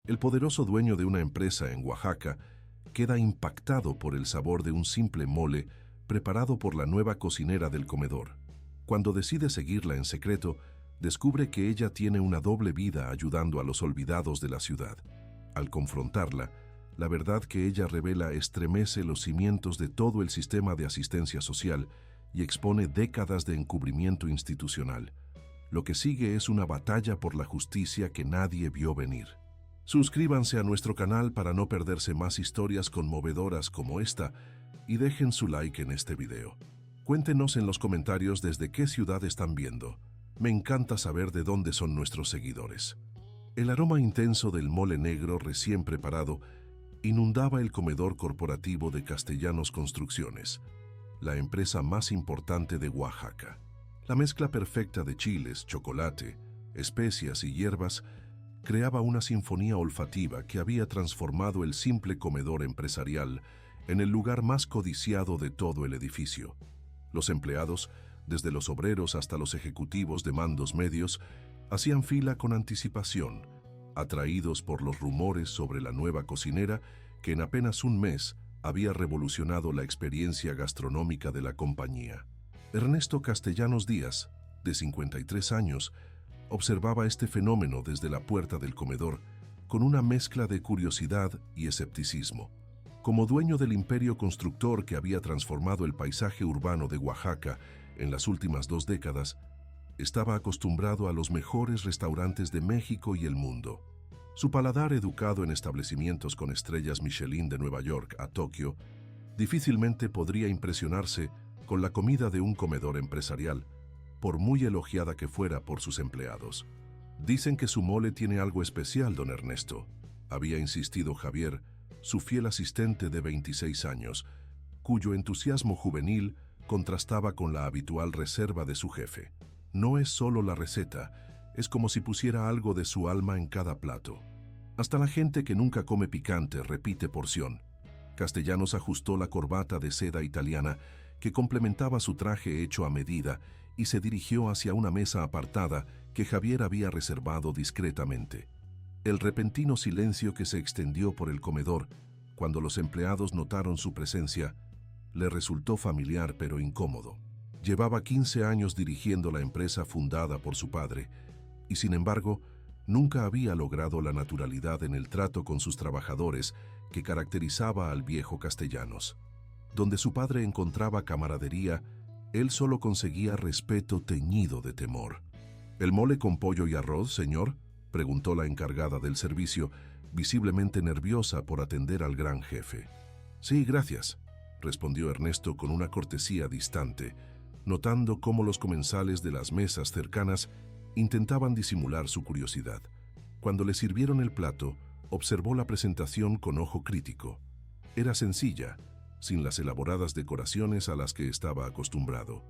El poderoso dueño de una empresa en Oaxaca queda impactado por el sabor de un simple mole preparado por la nueva cocinera del comedor. Cuando decide seguirla en secreto, descubre que ella tiene una doble vida ayudando a los olvidados de la ciudad. Al confrontarla, la verdad que ella revela estremece los cimientos de todo el sistema de asistencia social y expone décadas de encubrimiento institucional. Lo que sigue es una batalla por la justicia que nadie vio venir. Suscríbanse a nuestro canal para no perderse más historias conmovedoras como esta y dejen su like en este video. Cuéntenos en los comentarios desde qué ciudad están viendo. Me encanta saber de dónde son nuestros seguidores. El aroma intenso del mole negro recién preparado inundaba el comedor corporativo de Castellanos Construcciones, la empresa más importante de Oaxaca. La mezcla perfecta de chiles, chocolate, especias y hierbas creaba una sinfonía olfativa que había transformado el simple comedor empresarial en el lugar más codiciado de todo el edificio. Los empleados, desde los obreros hasta los ejecutivos de mandos medios, hacían fila con anticipación, atraídos por los rumores sobre la nueva cocinera que en apenas un mes había revolucionado la experiencia gastronómica de la compañía. Ernesto Castellanos Díaz, de 53 años, observaba este fenómeno desde la puerta del comedor con una mezcla de curiosidad y escepticismo. Como dueño del imperio constructor que había transformado el paisaje urbano de Oaxaca en las últimas 2 décadas, estaba acostumbrado a los mejores restaurantes de México y el mundo. Su paladar, educado en establecimientos con estrellas Michelin de Nueva York a Tokio, difícilmente podría impresionarse con la comida de un comedor empresarial, por muy elogiada que fuera por sus empleados. Dicen que su mole tiene algo especial, don Ernesto, había insistido Javier, su fiel asistente de 26 años, cuyo entusiasmo juvenil contrastaba con la habitual reserva de su jefe. No es solo la receta, es como si pusiera algo de su alma en cada plato. Hasta la gente que nunca come picante repite porción. Castellanos ajustó la corbata de seda italiana que complementaba su traje hecho a medida y se dirigió hacia una mesa apartada que Javier había reservado discretamente. El repentino silencio que se extendió por el comedor cuando los empleados notaron su presencia le resultó familiar pero incómodo. Llevaba 15 años dirigiendo la empresa fundada por su padre y, sin embargo, nunca había logrado la naturalidad en el trato con sus trabajadores que caracterizaba al viejo Castellanos. Donde su padre encontraba camaradería, él solo conseguía respeto teñido de temor. ¿El mole con pollo y arroz, señor?, preguntó la encargada del servicio, visiblemente nerviosa por atender al gran jefe. Sí, gracias, respondió Ernesto con una cortesía distante, notando cómo los comensales de las mesas cercanas intentaban disimular su curiosidad. Cuando le sirvieron el plato, observó la presentación con ojo crítico. Era sencilla, sin las elaboradas decoraciones a las que estaba acostumbrado.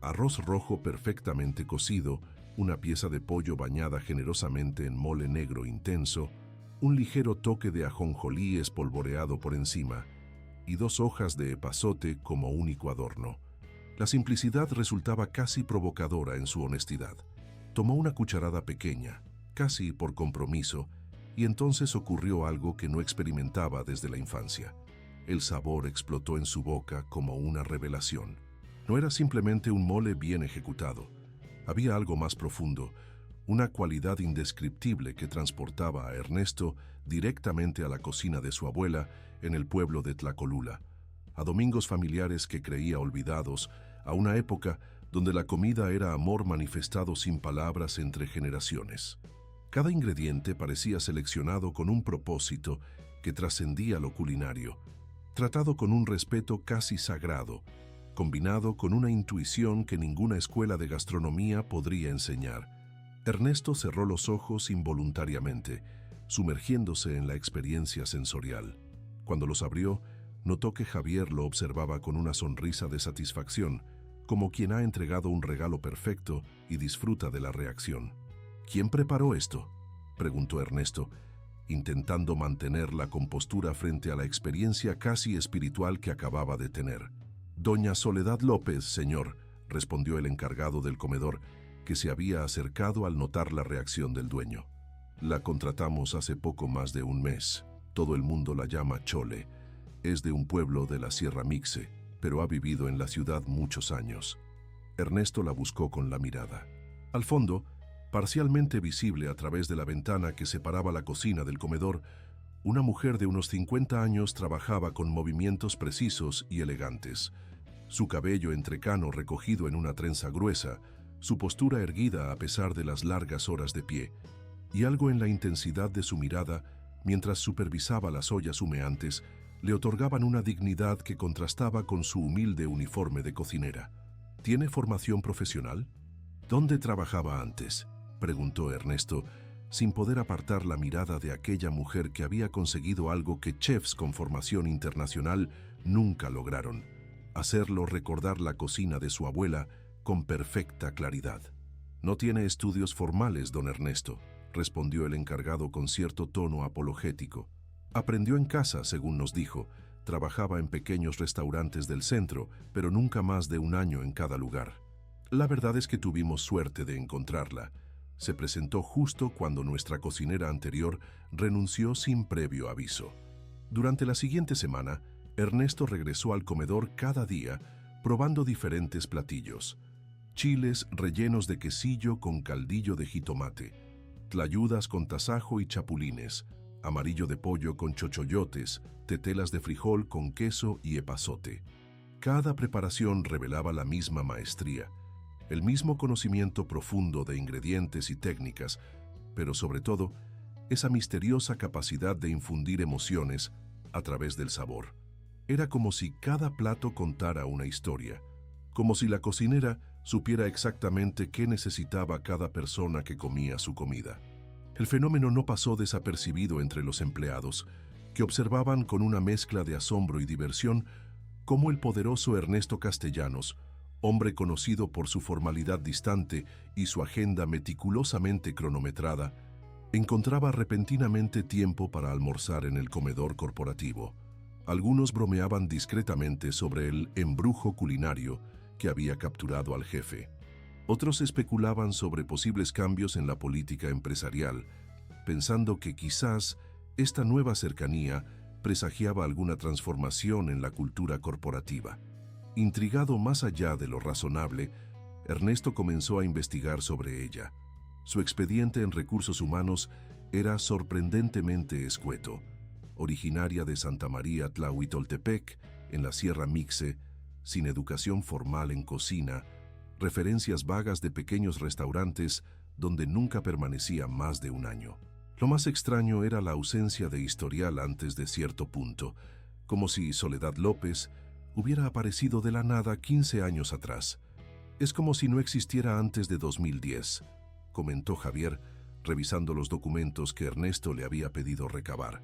Arroz rojo perfectamente cocido, una pieza de pollo bañada generosamente en mole negro intenso, un ligero toque de ajonjolí espolvoreado por encima y 2 hojas de epazote como único adorno. La simplicidad resultaba casi provocadora en su honestidad. Tomó una cucharada pequeña, casi por compromiso, y entonces ocurrió algo que no experimentaba desde la infancia. El sabor explotó en su boca como una revelación. No era simplemente un mole bien ejecutado. Había algo más profundo, una cualidad indescriptible que transportaba a Ernesto directamente a la cocina de su abuela en el pueblo de Tlacolula, a domingos familiares que creía olvidados, a una época donde la comida era amor manifestado sin palabras entre generaciones. Cada ingrediente parecía seleccionado con un propósito que trascendía lo culinario, tratado con un respeto casi sagrado, combinado con una intuición que ninguna escuela de gastronomía podría enseñar. Ernesto cerró los ojos involuntariamente, sumergiéndose en la experiencia sensorial. Cuando los abrió, notó que Javier lo observaba con una sonrisa de satisfacción, como quien ha entregado un regalo perfecto y disfruta de la reacción. ¿Quién preparó esto?, preguntó Ernesto, intentando mantener la compostura frente a la experiencia casi espiritual que acababa de tener. Doña Soledad López, señor, respondió el encargado del comedor, que se había acercado al notar la reacción del dueño. La contratamos hace poco más de un mes. Todo el mundo la llama Chole. Es de un pueblo de la Sierra Mixe, pero ha vivido en la ciudad muchos años. Ernesto la buscó con la mirada. Al fondo, parcialmente visible a través de la ventana que separaba la cocina del comedor, una mujer de unos 50 años trabajaba con movimientos precisos y elegantes. Su cabello entrecano recogido en una trenza gruesa, su postura erguida a pesar de las largas horas de pie, y algo en la intensidad de su mirada, mientras supervisaba las ollas humeantes, le otorgaban una dignidad que contrastaba con su humilde uniforme de cocinera. ¿Tiene formación profesional? ¿Dónde trabajaba antes?, preguntó Ernesto, sin poder apartar la mirada de aquella mujer que había conseguido algo que chefs con formación internacional nunca lograron: hacerlo recordar la cocina de su abuela con perfecta claridad. «No tiene estudios formales, don Ernesto», respondió el encargado con cierto tono apologético. «Aprendió en casa, según nos dijo. Trabajaba en pequeños restaurantes del centro, pero nunca más de un año en cada lugar. La verdad es que tuvimos suerte de encontrarla. Se presentó justo cuando nuestra cocinera anterior renunció sin previo aviso». Durante la siguiente semana, Ernesto regresó al comedor cada día, probando diferentes platillos: chiles rellenos de quesillo con caldillo de jitomate, tlayudas con tasajo y chapulines, amarillo de pollo con chochoyotes, tetelas de frijol con queso y epazote. Cada preparación revelaba la misma maestría, el mismo conocimiento profundo de ingredientes y técnicas, pero sobre todo, esa misteriosa capacidad de infundir emociones a través del sabor. Era como si cada plato contara una historia, como si la cocinera supiera exactamente qué necesitaba cada persona que comía su comida. El fenómeno no pasó desapercibido entre los empleados, que observaban con una mezcla de asombro y diversión cómo el poderoso Ernesto Castellanos, hombre conocido por su formalidad distante y su agenda meticulosamente cronometrada, encontraba repentinamente tiempo para almorzar en el comedor corporativo. Algunos bromeaban discretamente sobre el embrujo culinario que había capturado al jefe. Otros especulaban sobre posibles cambios en la política empresarial, pensando que quizás esta nueva cercanía presagiaba alguna transformación en la cultura corporativa. Intrigado más allá de lo razonable, Ernesto comenzó a investigar sobre ella. Su expediente en recursos humanos era sorprendentemente escueto. Originaria de Santa María Tlahuitoltepec, en la Sierra Mixe, sin educación formal en cocina, referencias vagas de pequeños restaurantes donde nunca permanecía más de un año. Lo más extraño era la ausencia de historial antes de cierto punto, como si Soledad López hubiera aparecido de la nada 15 años atrás. «Es como si no existiera antes de 2010», comentó Javier, revisando los documentos que Ernesto le había pedido recabar.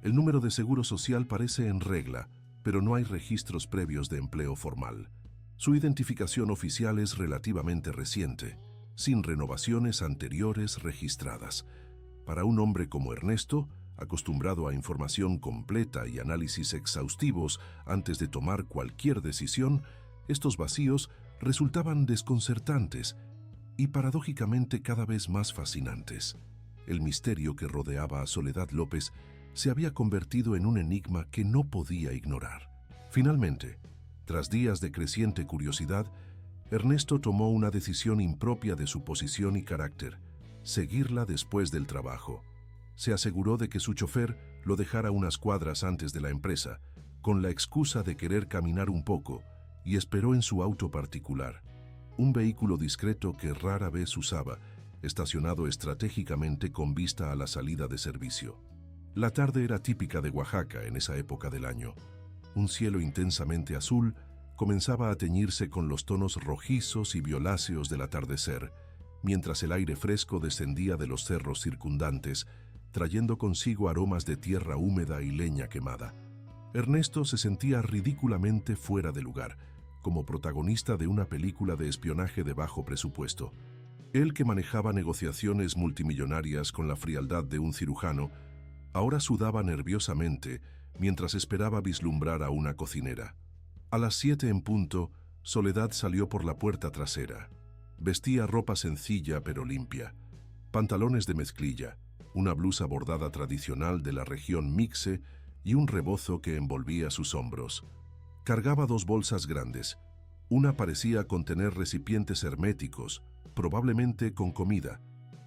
«El número de seguro social parece en regla, pero no hay registros previos de empleo formal. Su identificación oficial es relativamente reciente, sin renovaciones anteriores registradas. Para un hombre como Ernesto, acostumbrado a información completa y análisis exhaustivos antes de tomar cualquier decisión, estos vacíos resultaban desconcertantes y paradójicamente cada vez más fascinantes. El misterio que rodeaba a Soledad López se había convertido en un enigma que no podía ignorar. Finalmente, tras días de creciente curiosidad, Ernesto tomó una decisión impropia de su posición y carácter: seguirla después del trabajo. Se aseguró de que su chofer lo dejara unas cuadras antes de la empresa, con la excusa de querer caminar un poco, y esperó en su auto particular, un vehículo discreto que rara vez usaba, estacionado estratégicamente con vista a la salida de servicio. La tarde era típica de Oaxaca en esa época del año. Un cielo intensamente azul comenzaba a teñirse con los tonos rojizos y violáceos del atardecer, mientras el aire fresco descendía de los cerros circundantes, trayendo consigo aromas de tierra húmeda y leña quemada. Ernesto se sentía ridículamente fuera de lugar, como protagonista de una película de espionaje de bajo presupuesto. Él, que manejaba negociaciones multimillonarias con la frialdad de un cirujano, ahora sudaba nerviosamente mientras esperaba vislumbrar a una cocinera. A las 7 en punto, Soledad salió por la puerta trasera. Vestía ropa sencilla pero limpia, pantalones de mezclilla, una blusa bordada tradicional de la región Mixe y un rebozo que envolvía sus hombros. Cargaba 2 bolsas grandes. Una parecía contener recipientes herméticos, probablemente con comida.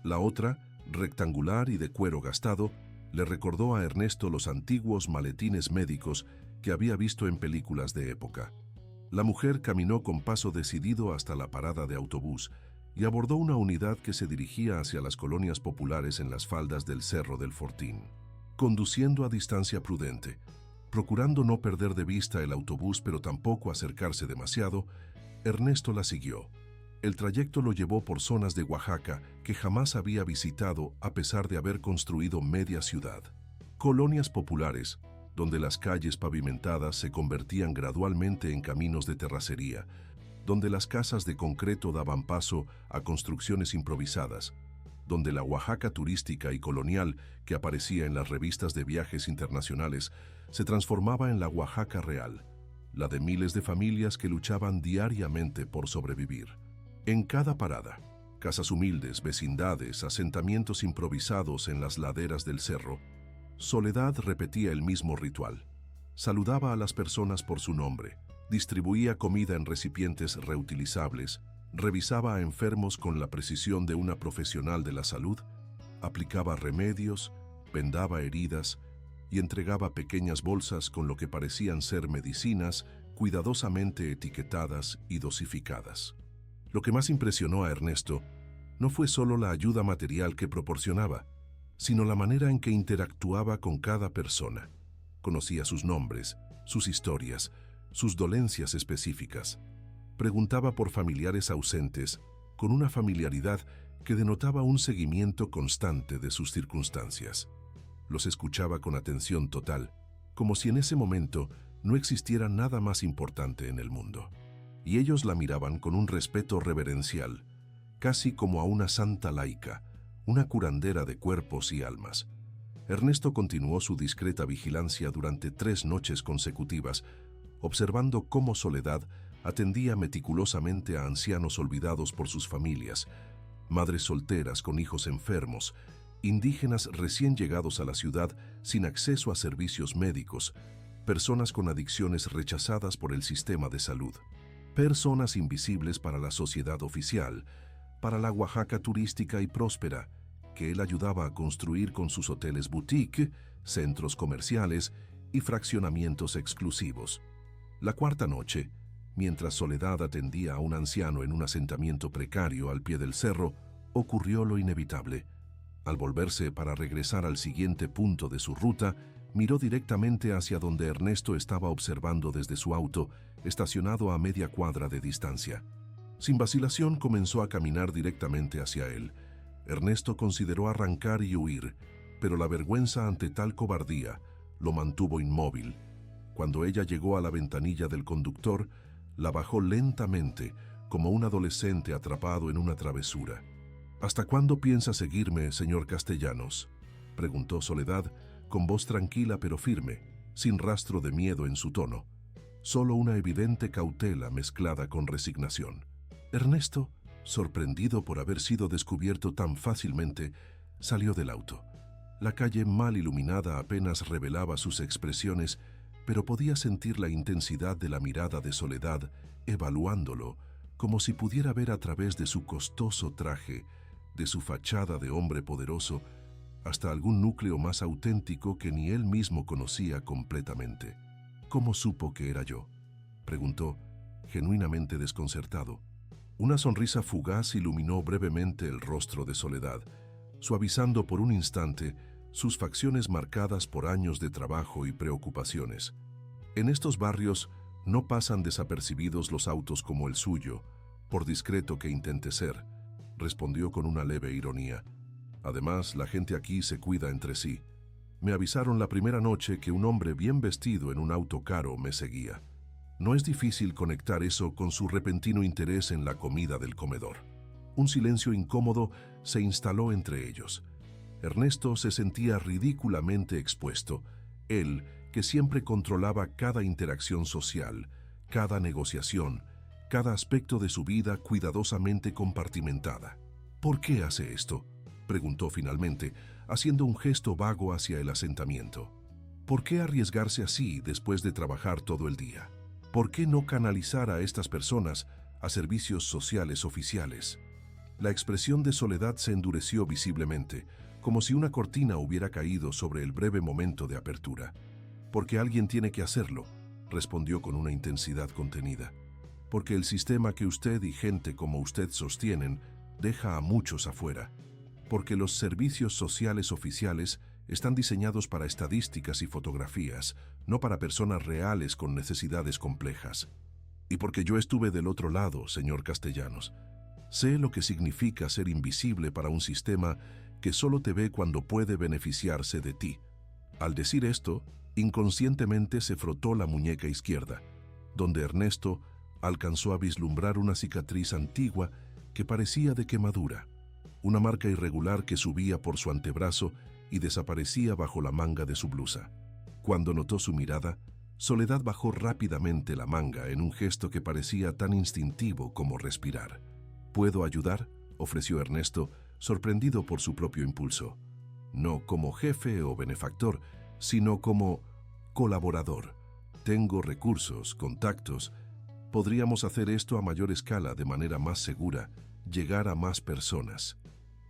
La otra, rectangular y de cuero gastado, le recordó a Ernesto los antiguos maletines médicos que había visto en películas de época. La mujer caminó con paso decidido hasta la parada de autobús y abordó una unidad que se dirigía hacia las colonias populares en las faldas del Cerro del Fortín. Conduciendo a distancia prudente, procurando no perder de vista el autobús pero tampoco acercarse demasiado, Ernesto la siguió. El trayecto lo llevó por zonas de Oaxaca que jamás había visitado a pesar de haber construido media ciudad. Colonias populares, donde las calles pavimentadas se convertían gradualmente en caminos de terracería, donde las casas de concreto daban paso a construcciones improvisadas, donde la Oaxaca turística y colonial que aparecía en las revistas de viajes internacionales se transformaba en la Oaxaca real, la de miles de familias que luchaban diariamente por sobrevivir. En cada parada, casas humildes, vecindades, asentamientos improvisados en las laderas del cerro, Soledad repetía el mismo ritual. Saludaba a las personas por su nombre, distribuía comida en recipientes reutilizables, revisaba a enfermos con la precisión de una profesional de la salud, aplicaba remedios, vendaba heridas y entregaba pequeñas bolsas con lo que parecían ser medicinas cuidadosamente etiquetadas y dosificadas. Lo que más impresionó a Ernesto no fue solo la ayuda material que proporcionaba, sino la manera en que interactuaba con cada persona. Conocía sus nombres, sus historias, sus dolencias específicas. Preguntaba por familiares ausentes, con una familiaridad que denotaba un seguimiento constante de sus circunstancias. Los escuchaba con atención total, como si en ese momento no existiera nada más importante en el mundo. Y ellos la miraban con un respeto reverencial, casi como a una santa laica, una curandera de cuerpos y almas. Ernesto continuó su discreta vigilancia durante 3 noches consecutivas, observando cómo Soledad atendía meticulosamente a ancianos olvidados por sus familias, madres solteras con hijos enfermos, indígenas recién llegados a la ciudad sin acceso a servicios médicos, personas con adicciones rechazadas por el sistema de salud, personas invisibles para la sociedad oficial, para la Oaxaca turística y próspera, que él ayudaba a construir con sus hoteles boutique, centros comerciales y fraccionamientos exclusivos. La 4ª noche, mientras Soledad atendía a un anciano en un asentamiento precario al pie del cerro, ocurrió lo inevitable. Al volverse para regresar al siguiente punto de su ruta, miró directamente hacia donde Ernesto estaba observando desde su auto, estacionado a media cuadra de distancia. Sin vacilación comenzó a caminar directamente hacia él. Ernesto consideró arrancar y huir, pero la vergüenza ante tal cobardía lo mantuvo inmóvil. Cuando ella llegó a la ventanilla del conductor, la bajó lentamente, como un adolescente atrapado en una travesura. «¿Hasta cuándo piensa seguirme, señor Castellanos?», preguntó Soledad, con voz tranquila pero firme, sin rastro de miedo en su tono, solo una evidente cautela mezclada con resignación. Ernesto, sorprendido por haber sido descubierto tan fácilmente, salió del auto. La calle mal iluminada apenas revelaba sus expresiones, pero podía sentir la intensidad de la mirada de Soledad, evaluándolo, como si pudiera ver a través de su costoso traje, de su fachada de hombre poderoso, hasta algún núcleo más auténtico que ni él mismo conocía completamente. «¿Cómo supo que era yo?», preguntó, genuinamente desconcertado. Una sonrisa fugaz iluminó brevemente el rostro de Soledad, suavizando por un instante sus facciones marcadas por años de trabajo y preocupaciones. «En estos barrios no pasan desapercibidos los autos como el suyo, por discreto que intente ser», respondió con una leve ironía. «Además, la gente aquí se cuida entre sí. Me avisaron la primera noche que un hombre bien vestido en un auto caro me seguía. No es difícil conectar eso con su repentino interés en la comida del comedor». Un silencio incómodo se instaló entre ellos. Ernesto se sentía ridículamente expuesto, él que siempre controlaba cada interacción social, cada negociación, cada aspecto de su vida cuidadosamente compartimentada. «¿Por qué hace esto?», preguntó finalmente, haciendo un gesto vago hacia el asentamiento. ¿Por qué arriesgarse así después de trabajar todo el día? ¿Por qué no canalizar a estas personas a servicios sociales oficiales? La expresión de Soledad se endureció visiblemente, como si una cortina hubiera caído sobre el breve momento de apertura. «Porque alguien tiene que hacerlo», respondió con una intensidad contenida. «Porque el sistema que usted y gente como usted sostienen deja a muchos afuera. Porque los servicios sociales oficiales están diseñados para estadísticas y fotografías, no para personas reales con necesidades complejas. Y porque yo estuve del otro lado, señor Castellanos. Sé lo que significa ser invisible para un sistema que solo te ve cuando puede beneficiarse de ti». Al decir esto, inconscientemente se frotó la muñeca izquierda, donde Ernesto alcanzó a vislumbrar una cicatriz antigua que parecía de quemadura, una marca irregular que subía por su antebrazo y desaparecía bajo la manga de su blusa. Cuando notó su mirada, Soledad bajó rápidamente la manga en un gesto que parecía tan instintivo como respirar. «¿Puedo ayudar?», ofreció Ernesto, sorprendido por su propio impulso. «No como jefe o benefactor, sino como colaborador. Tengo recursos, contactos. Podríamos hacer esto a mayor escala de manera más segura, llegar a más personas».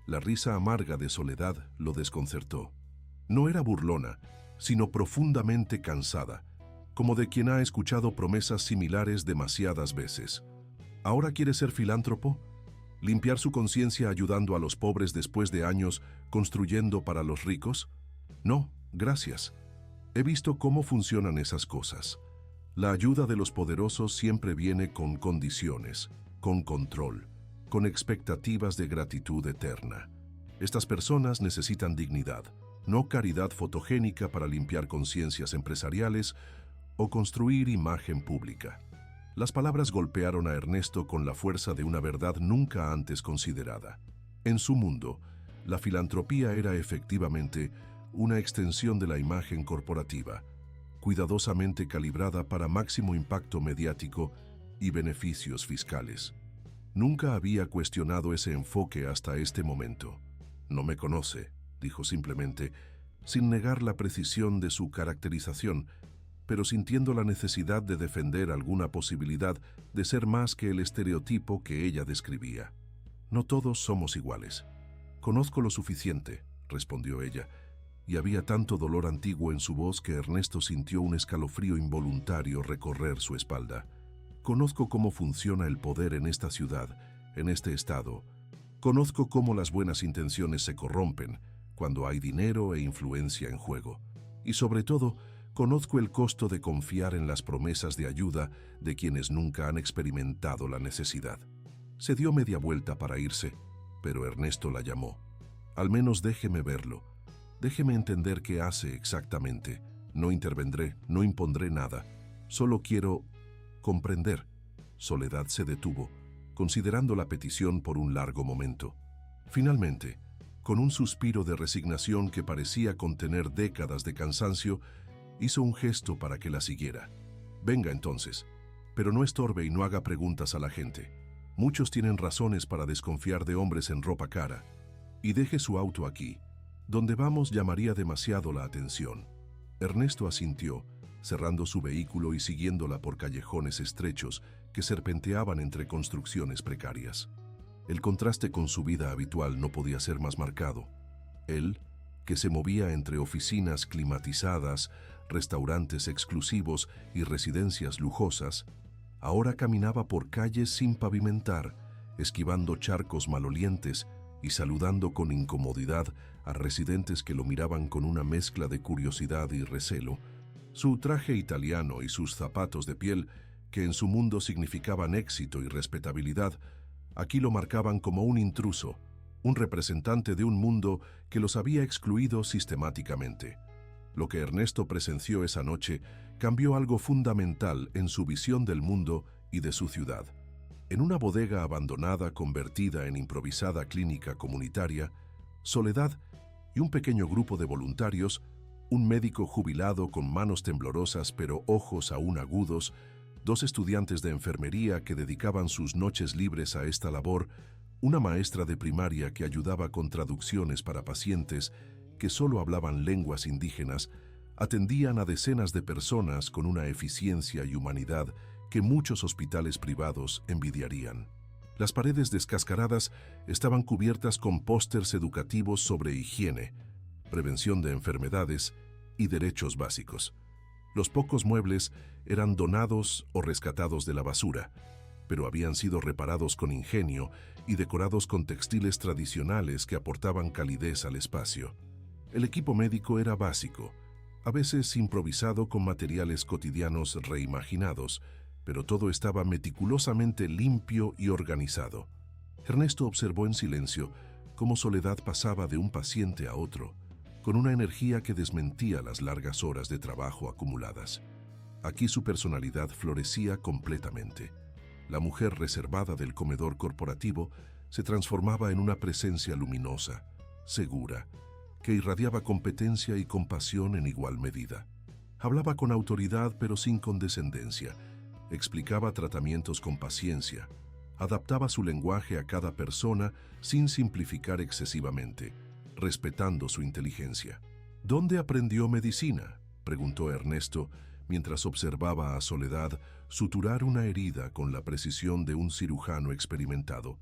La risa amarga de Soledad lo desconcertó. No era burlona, sino profundamente cansada, como de quien ha escuchado promesas similares demasiadas veces. ¿Ahora quiere ser filántropo? ¿Limpiar su conciencia ayudando a los pobres después de años construyendo para los ricos? No, gracias. He visto cómo funcionan esas cosas. La ayuda de los poderosos siempre viene con condiciones, con control, con expectativas de gratitud eterna. Estas personas necesitan dignidad, no caridad fotogénica para limpiar conciencias empresariales o construir imagen pública. Las palabras golpearon a Ernesto con la fuerza de una verdad nunca antes considerada. En su mundo, la filantropía era efectivamente una extensión de la imagen corporativa, cuidadosamente calibrada para máximo impacto mediático y beneficios fiscales. Nunca había cuestionado ese enfoque hasta este momento. «No me conoce», dijo simplemente, sin negar la precisión de su caracterización, pero sintiendo la necesidad de defender alguna posibilidad de ser más que el estereotipo que ella describía. «No todos somos iguales». «Conozco lo suficiente», respondió ella, y había tanto dolor antiguo en su voz que Ernesto sintió un escalofrío involuntario recorrer su espalda. «Conozco cómo funciona el poder en esta ciudad, en este estado. Conozco cómo las buenas intenciones se corrompen cuando hay dinero e influencia en juego. Y sobre todo, conozco el costo de confiar en las promesas de ayuda de quienes nunca han experimentado la necesidad». Se dio media vuelta para irse, pero Ernesto la llamó. «Al menos déjeme verlo. Déjeme entender qué hace exactamente. No intervendré, no impondré nada. Solo quiero comprender». Soledad se detuvo, considerando la petición por un largo momento. Finalmente, con un suspiro de resignación que parecía contener décadas de cansancio, hizo un gesto para que la siguiera. «Venga entonces, pero no estorbe y no haga preguntas a la gente. Muchos tienen razones para desconfiar de hombres en ropa cara. Y deje su auto aquí. Donde vamos llamaría demasiado la atención». Ernesto asintió, cerrando su vehículo y siguiéndola por callejones estrechos que serpenteaban entre construcciones precarias. El contraste con su vida habitual no podía ser más marcado. Él, que se movía entre oficinas climatizadas, restaurantes exclusivos y residencias lujosas, ahora caminaba por calles sin pavimentar, esquivando charcos malolientes y saludando con incomodidad a residentes que lo miraban con una mezcla de curiosidad y recelo. Su traje italiano y sus zapatos de piel, que en su mundo significaban éxito y respetabilidad, aquí lo marcaban como un intruso, un representante de un mundo que los había excluido sistemáticamente. Lo que Ernesto presenció esa noche cambió algo fundamental en su visión del mundo y de su ciudad. En una bodega abandonada convertida en improvisada clínica comunitaria, Soledad y un pequeño grupo de voluntarios, un médico jubilado con manos temblorosas pero ojos aún agudos, 2 estudiantes de enfermería que dedicaban sus noches libres a esta labor, una maestra de primaria que ayudaba con traducciones para pacientes que solo hablaban lenguas indígenas, atendían a decenas de personas con una eficiencia y humanidad que muchos hospitales privados envidiarían. Las paredes descascaradas estaban cubiertas con pósters educativos sobre higiene, prevención de enfermedades y derechos básicos. Los pocos muebles eran donados o rescatados de la basura, pero habían sido reparados con ingenio y decorados con textiles tradicionales que aportaban calidez al espacio. El equipo médico era básico, a veces improvisado con materiales cotidianos reimaginados, pero todo estaba meticulosamente limpio y organizado. Ernesto observó en silencio cómo Soledad pasaba de un paciente a otro, con una energía que desmentía las largas horas de trabajo acumuladas. Aquí su personalidad florecía completamente. La mujer reservada del comedor corporativo se transformaba en una presencia luminosa, segura, que irradiaba competencia y compasión en igual medida. Hablaba con autoridad pero sin condescendencia, explicaba tratamientos con paciencia, adaptaba su lenguaje a cada persona sin simplificar excesivamente, respetando su inteligencia. ¿Dónde aprendió medicina?, preguntó Ernesto mientras observaba a Soledad suturar una herida con la precisión de un cirujano experimentado,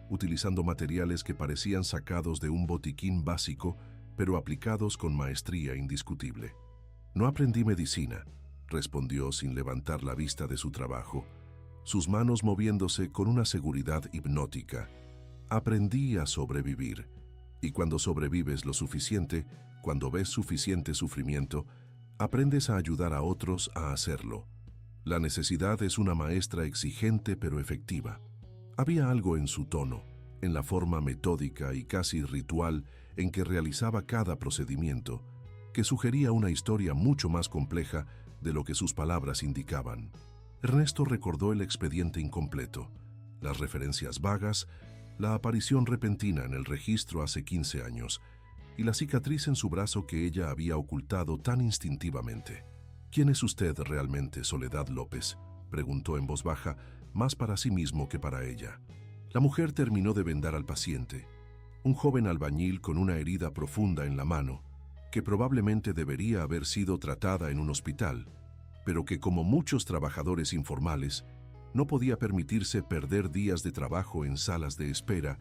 utilizando materiales que parecían sacados de un botiquín básico, pero aplicados con maestría indiscutible. No aprendí medicina, respondió sin levantar la vista de su trabajo, sus manos moviéndose con una seguridad hipnótica. Aprendí a sobrevivir, y cuando sobrevives lo suficiente, cuando ves suficiente sufrimiento, aprendes a ayudar a otros a hacerlo. La necesidad es una maestra exigente pero efectiva. Había algo en su tono, en la forma metódica y casi ritual en que realizaba cada procedimiento, que sugería una historia mucho más compleja de lo que sus palabras indicaban. Ernesto recordó el expediente incompleto, las referencias vagas, la aparición repentina en el registro hace 15 años y la cicatriz en su brazo que ella había ocultado tan instintivamente. ¿Quién es usted realmente, Soledad López?, preguntó en voz baja, más para sí mismo que para ella. La mujer terminó de vendar al paciente, un joven albañil con una herida profunda en la mano, que probablemente debería haber sido tratada en un hospital, pero que, como muchos trabajadores informales, no podía permitirse perder días de trabajo en salas de espera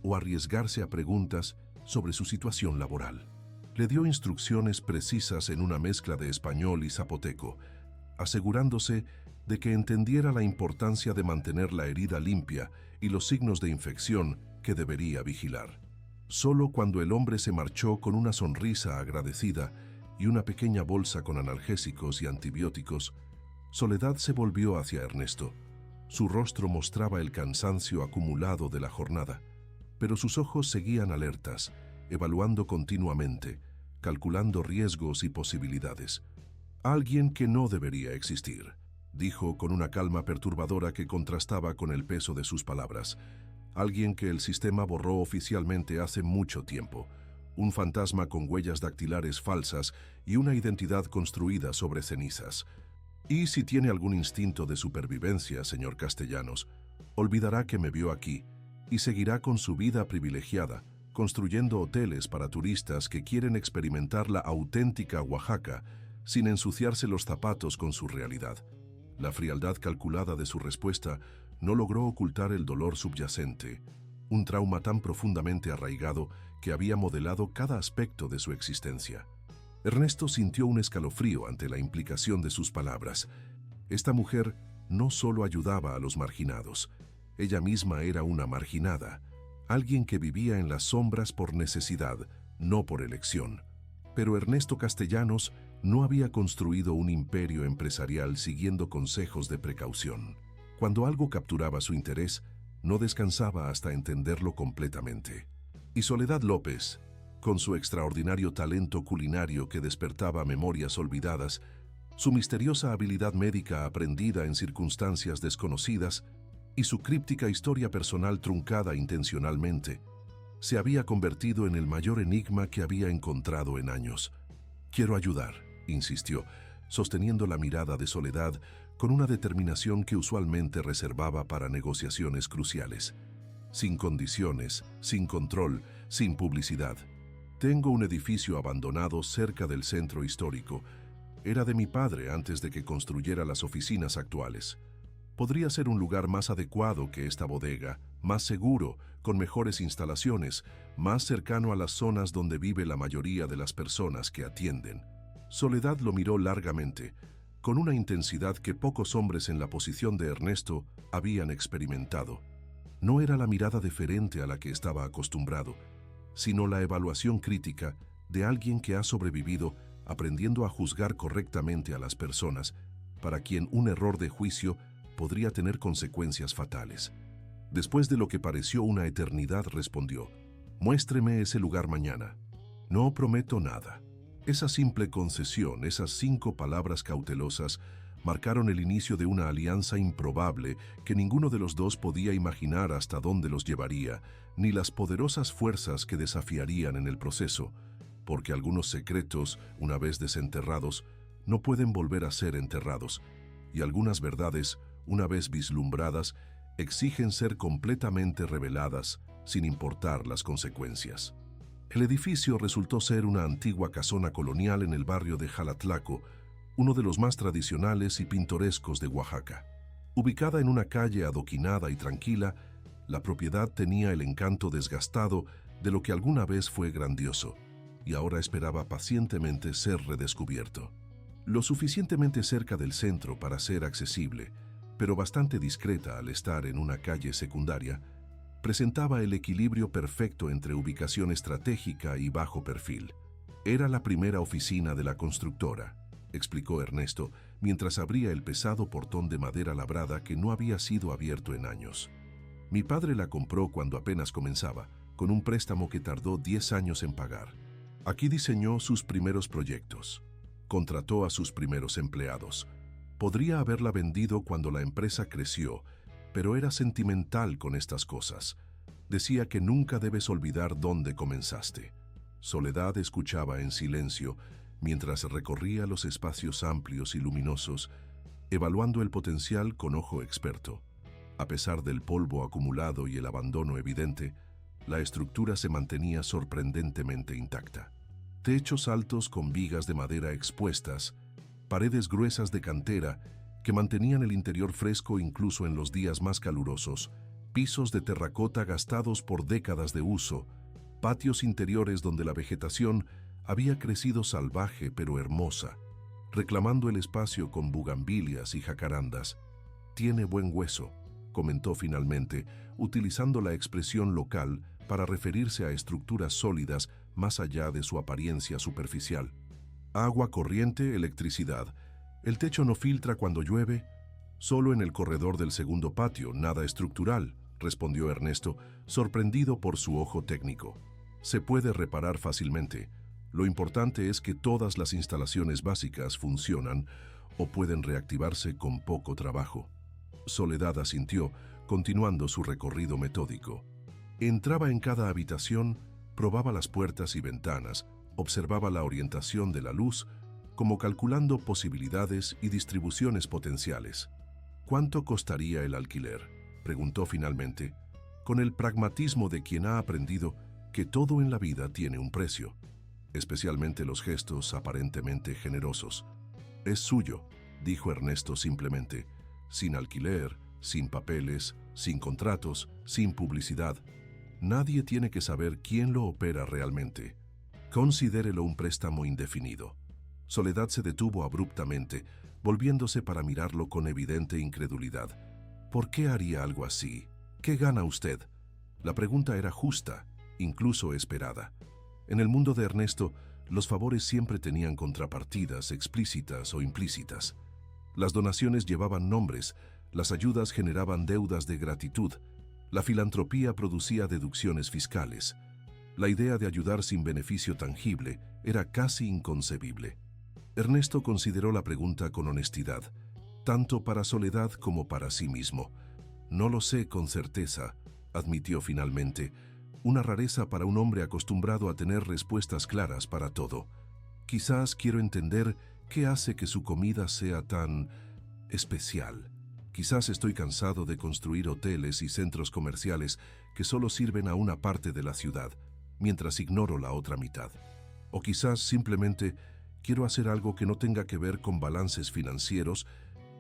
o arriesgarse a preguntas sobre su situación laboral. Le dio instrucciones precisas en una mezcla de español y zapoteco, asegurándose de que entendiera la importancia de mantener la herida limpia y los signos de infección que debería vigilar. Solo cuando el hombre se marchó con una sonrisa agradecida y una pequeña bolsa con analgésicos y antibióticos, Soledad se volvió hacia Ernesto. Su rostro mostraba el cansancio acumulado de la jornada, pero sus ojos seguían alertas, evaluando continuamente, calculando riesgos y posibilidades. Alguien que no debería existir, dijo con una calma perturbadora que contrastaba con el peso de sus palabras. Alguien que el sistema borró oficialmente hace mucho tiempo. Un fantasma con huellas dactilares falsas y una identidad construida sobre cenizas. Y si tiene algún instinto de supervivencia, señor Castellanos, olvidará que me vio aquí y seguirá con su vida privilegiada, construyendo hoteles para turistas que quieren experimentar la auténtica Oaxaca sin ensuciarse los zapatos con su realidad. La frialdad calculada de su respuesta no logró ocultar el dolor subyacente, un trauma tan profundamente arraigado que había modelado cada aspecto de su existencia. Ernesto sintió un escalofrío ante la implicación de sus palabras. Esta mujer no solo ayudaba a los marginados, ella misma era una marginada, alguien que vivía en las sombras por necesidad, no por elección. Pero Ernesto Castellanos no había construido un imperio empresarial siguiendo consejos de precaución. Cuando algo capturaba su interés, no descansaba hasta entenderlo completamente. Y Soledad López, con su extraordinario talento culinario que despertaba memorias olvidadas, su misteriosa habilidad médica aprendida en circunstancias desconocidas y su críptica historia personal truncada intencionalmente, se había convertido en el mayor enigma que había encontrado en años. «Quiero ayudar», insistió, sosteniendo la mirada de Soledad con una determinación que usualmente reservaba para negociaciones cruciales. Sin condiciones, sin control, sin publicidad. Tengo un edificio abandonado cerca del centro histórico. Era de mi padre antes de que construyera las oficinas actuales. Podría ser un lugar más adecuado que esta bodega, más seguro, con mejores instalaciones, más cercano a las zonas donde vive la mayoría de las personas que atienden. Soledad lo miró largamente, con una intensidad que pocos hombres en la posición de Ernesto habían experimentado. No era la mirada deferente a la que estaba acostumbrado, sino la evaluación crítica de alguien que ha sobrevivido aprendiendo a juzgar correctamente a las personas, para quien un error de juicio podría tener consecuencias fatales. Después de lo que pareció una eternidad, respondió: «Muéstreme ese lugar mañana. No prometo nada». Esa simple concesión, esas 5 palabras cautelosas, marcaron el inicio de una alianza improbable que ninguno de los dos podía imaginar hasta dónde los llevaría, ni las poderosas fuerzas que desafiarían en el proceso, porque algunos secretos, una vez desenterrados, no pueden volver a ser enterrados, y algunas verdades, una vez vislumbradas, exigen ser completamente reveladas, sin importar las consecuencias. El edificio resultó ser una antigua casona colonial en el barrio de Jalatlaco, uno de los más tradicionales y pintorescos de Oaxaca. Ubicada en una calle adoquinada y tranquila, la propiedad tenía el encanto desgastado de lo que alguna vez fue grandioso, y ahora esperaba pacientemente ser redescubierto. Lo suficientemente cerca del centro para ser accesible, pero bastante discreta al estar en una calle secundaria, presentaba el equilibrio perfecto entre ubicación estratégica y bajo perfil. Era la primera oficina de la constructora, explicó Ernesto, mientras abría el pesado portón de madera labrada que no había sido abierto en años. Mi padre la compró cuando apenas comenzaba, con un préstamo que tardó 10 años en pagar. Aquí diseñó sus primeros proyectos. Contrató a sus primeros empleados. Podría haberla vendido cuando la empresa creció, pero era sentimental con estas cosas. Decía que nunca debes olvidar dónde comenzaste. Soledad escuchaba en silencio mientras recorría los espacios amplios y luminosos, evaluando el potencial con ojo experto. A pesar del polvo acumulado y el abandono evidente, la estructura se mantenía sorprendentemente intacta. Techos altos con vigas de madera expuestas, paredes gruesas de cantera que mantenían el interior fresco incluso en los días más calurosos, pisos de terracota gastados por décadas de uso, patios interiores donde la vegetación había crecido salvaje pero hermosa, reclamando el espacio con bugambilias y jacarandas. «Tiene buen hueso», comentó finalmente, utilizando la expresión local para referirse a estructuras sólidas más allá de su apariencia superficial. «Agua corriente, electricidad. El techo no filtra cuando llueve». «Solo en el corredor del segundo patio, nada estructural», respondió Ernesto, sorprendido por su ojo técnico. «Se puede reparar fácilmente. Lo importante es que todas las instalaciones básicas funcionan o pueden reactivarse con poco trabajo». Soledad asintió, continuando su recorrido metódico. Entraba en cada habitación, probaba las puertas y ventanas, observaba la orientación de la luz, como calculando posibilidades y distribuciones potenciales. «¿Cuánto costaría el alquiler?», preguntó finalmente, con el pragmatismo de quien ha aprendido que todo en la vida tiene un precio, especialmente los gestos aparentemente generosos. «Es suyo», dijo Ernesto simplemente, sin alquiler, sin papeles, sin contratos, sin publicidad. Nadie tiene que saber quién lo opera realmente. Considérelo un préstamo indefinido. Soledad se detuvo abruptamente, volviéndose para mirarlo con evidente incredulidad. «¿Por qué haría algo así? ¿Qué gana usted?». La pregunta era justa, incluso esperada. En el mundo de Ernesto, los favores siempre tenían contrapartidas explícitas o implícitas. Las donaciones llevaban nombres, las ayudas generaban deudas de gratitud, la filantropía producía deducciones fiscales. La idea de ayudar sin beneficio tangible era casi inconcebible. Ernesto consideró la pregunta con honestidad, tanto para Soledad como para sí mismo. «No lo sé con certeza», admitió finalmente, una rareza para un hombre acostumbrado a tener respuestas claras para todo. «Quizás quiero entender qué hace que su comida sea tan especial. Quizás estoy cansado de construir hoteles y centros comerciales que solo sirven a una parte de la ciudad. mientras ignoro la otra mitad. O quizás simplemente quiero hacer algo que no tenga que ver con balances financieros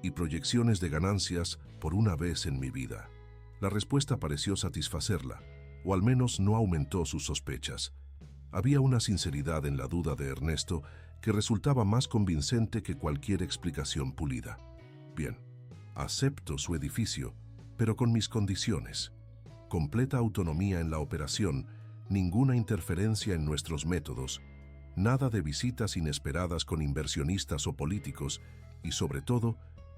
y proyecciones de ganancias por una vez en mi vida. La respuesta pareció satisfacerla, o al menos no aumentó sus sospechas. Había una sinceridad en la duda de Ernesto que resultaba más convincente que cualquier explicación pulida. Bien, acepto su edificio, pero con mis condiciones. Completa autonomía en la operación, ninguna interferencia en nuestros métodos, nada de visitas inesperadas con inversionistas o políticos y, sobre todo,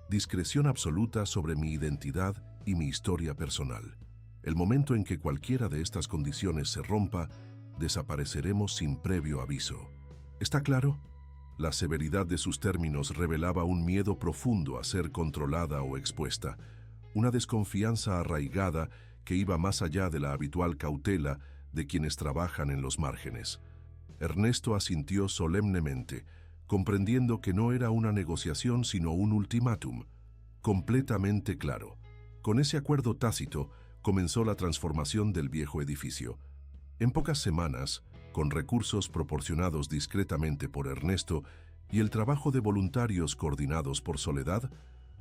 discreción absoluta sobre mi identidad y mi historia personal. El momento en que cualquiera de estas condiciones se rompa, desapareceremos sin previo aviso. ¿Está claro? La severidad de sus términos revelaba un miedo profundo a ser controlada o expuesta, una desconfianza arraigada que iba más allá de la habitual cautela de quienes trabajan en los márgenes. Ernesto asintió solemnemente, comprendiendo que no era una negociación sino un ultimátum, completamente claro. Con ese acuerdo tácito comenzó la transformación del viejo edificio. En pocas semanas, con recursos proporcionados discretamente por Ernesto y el trabajo de voluntarios coordinados por Soledad,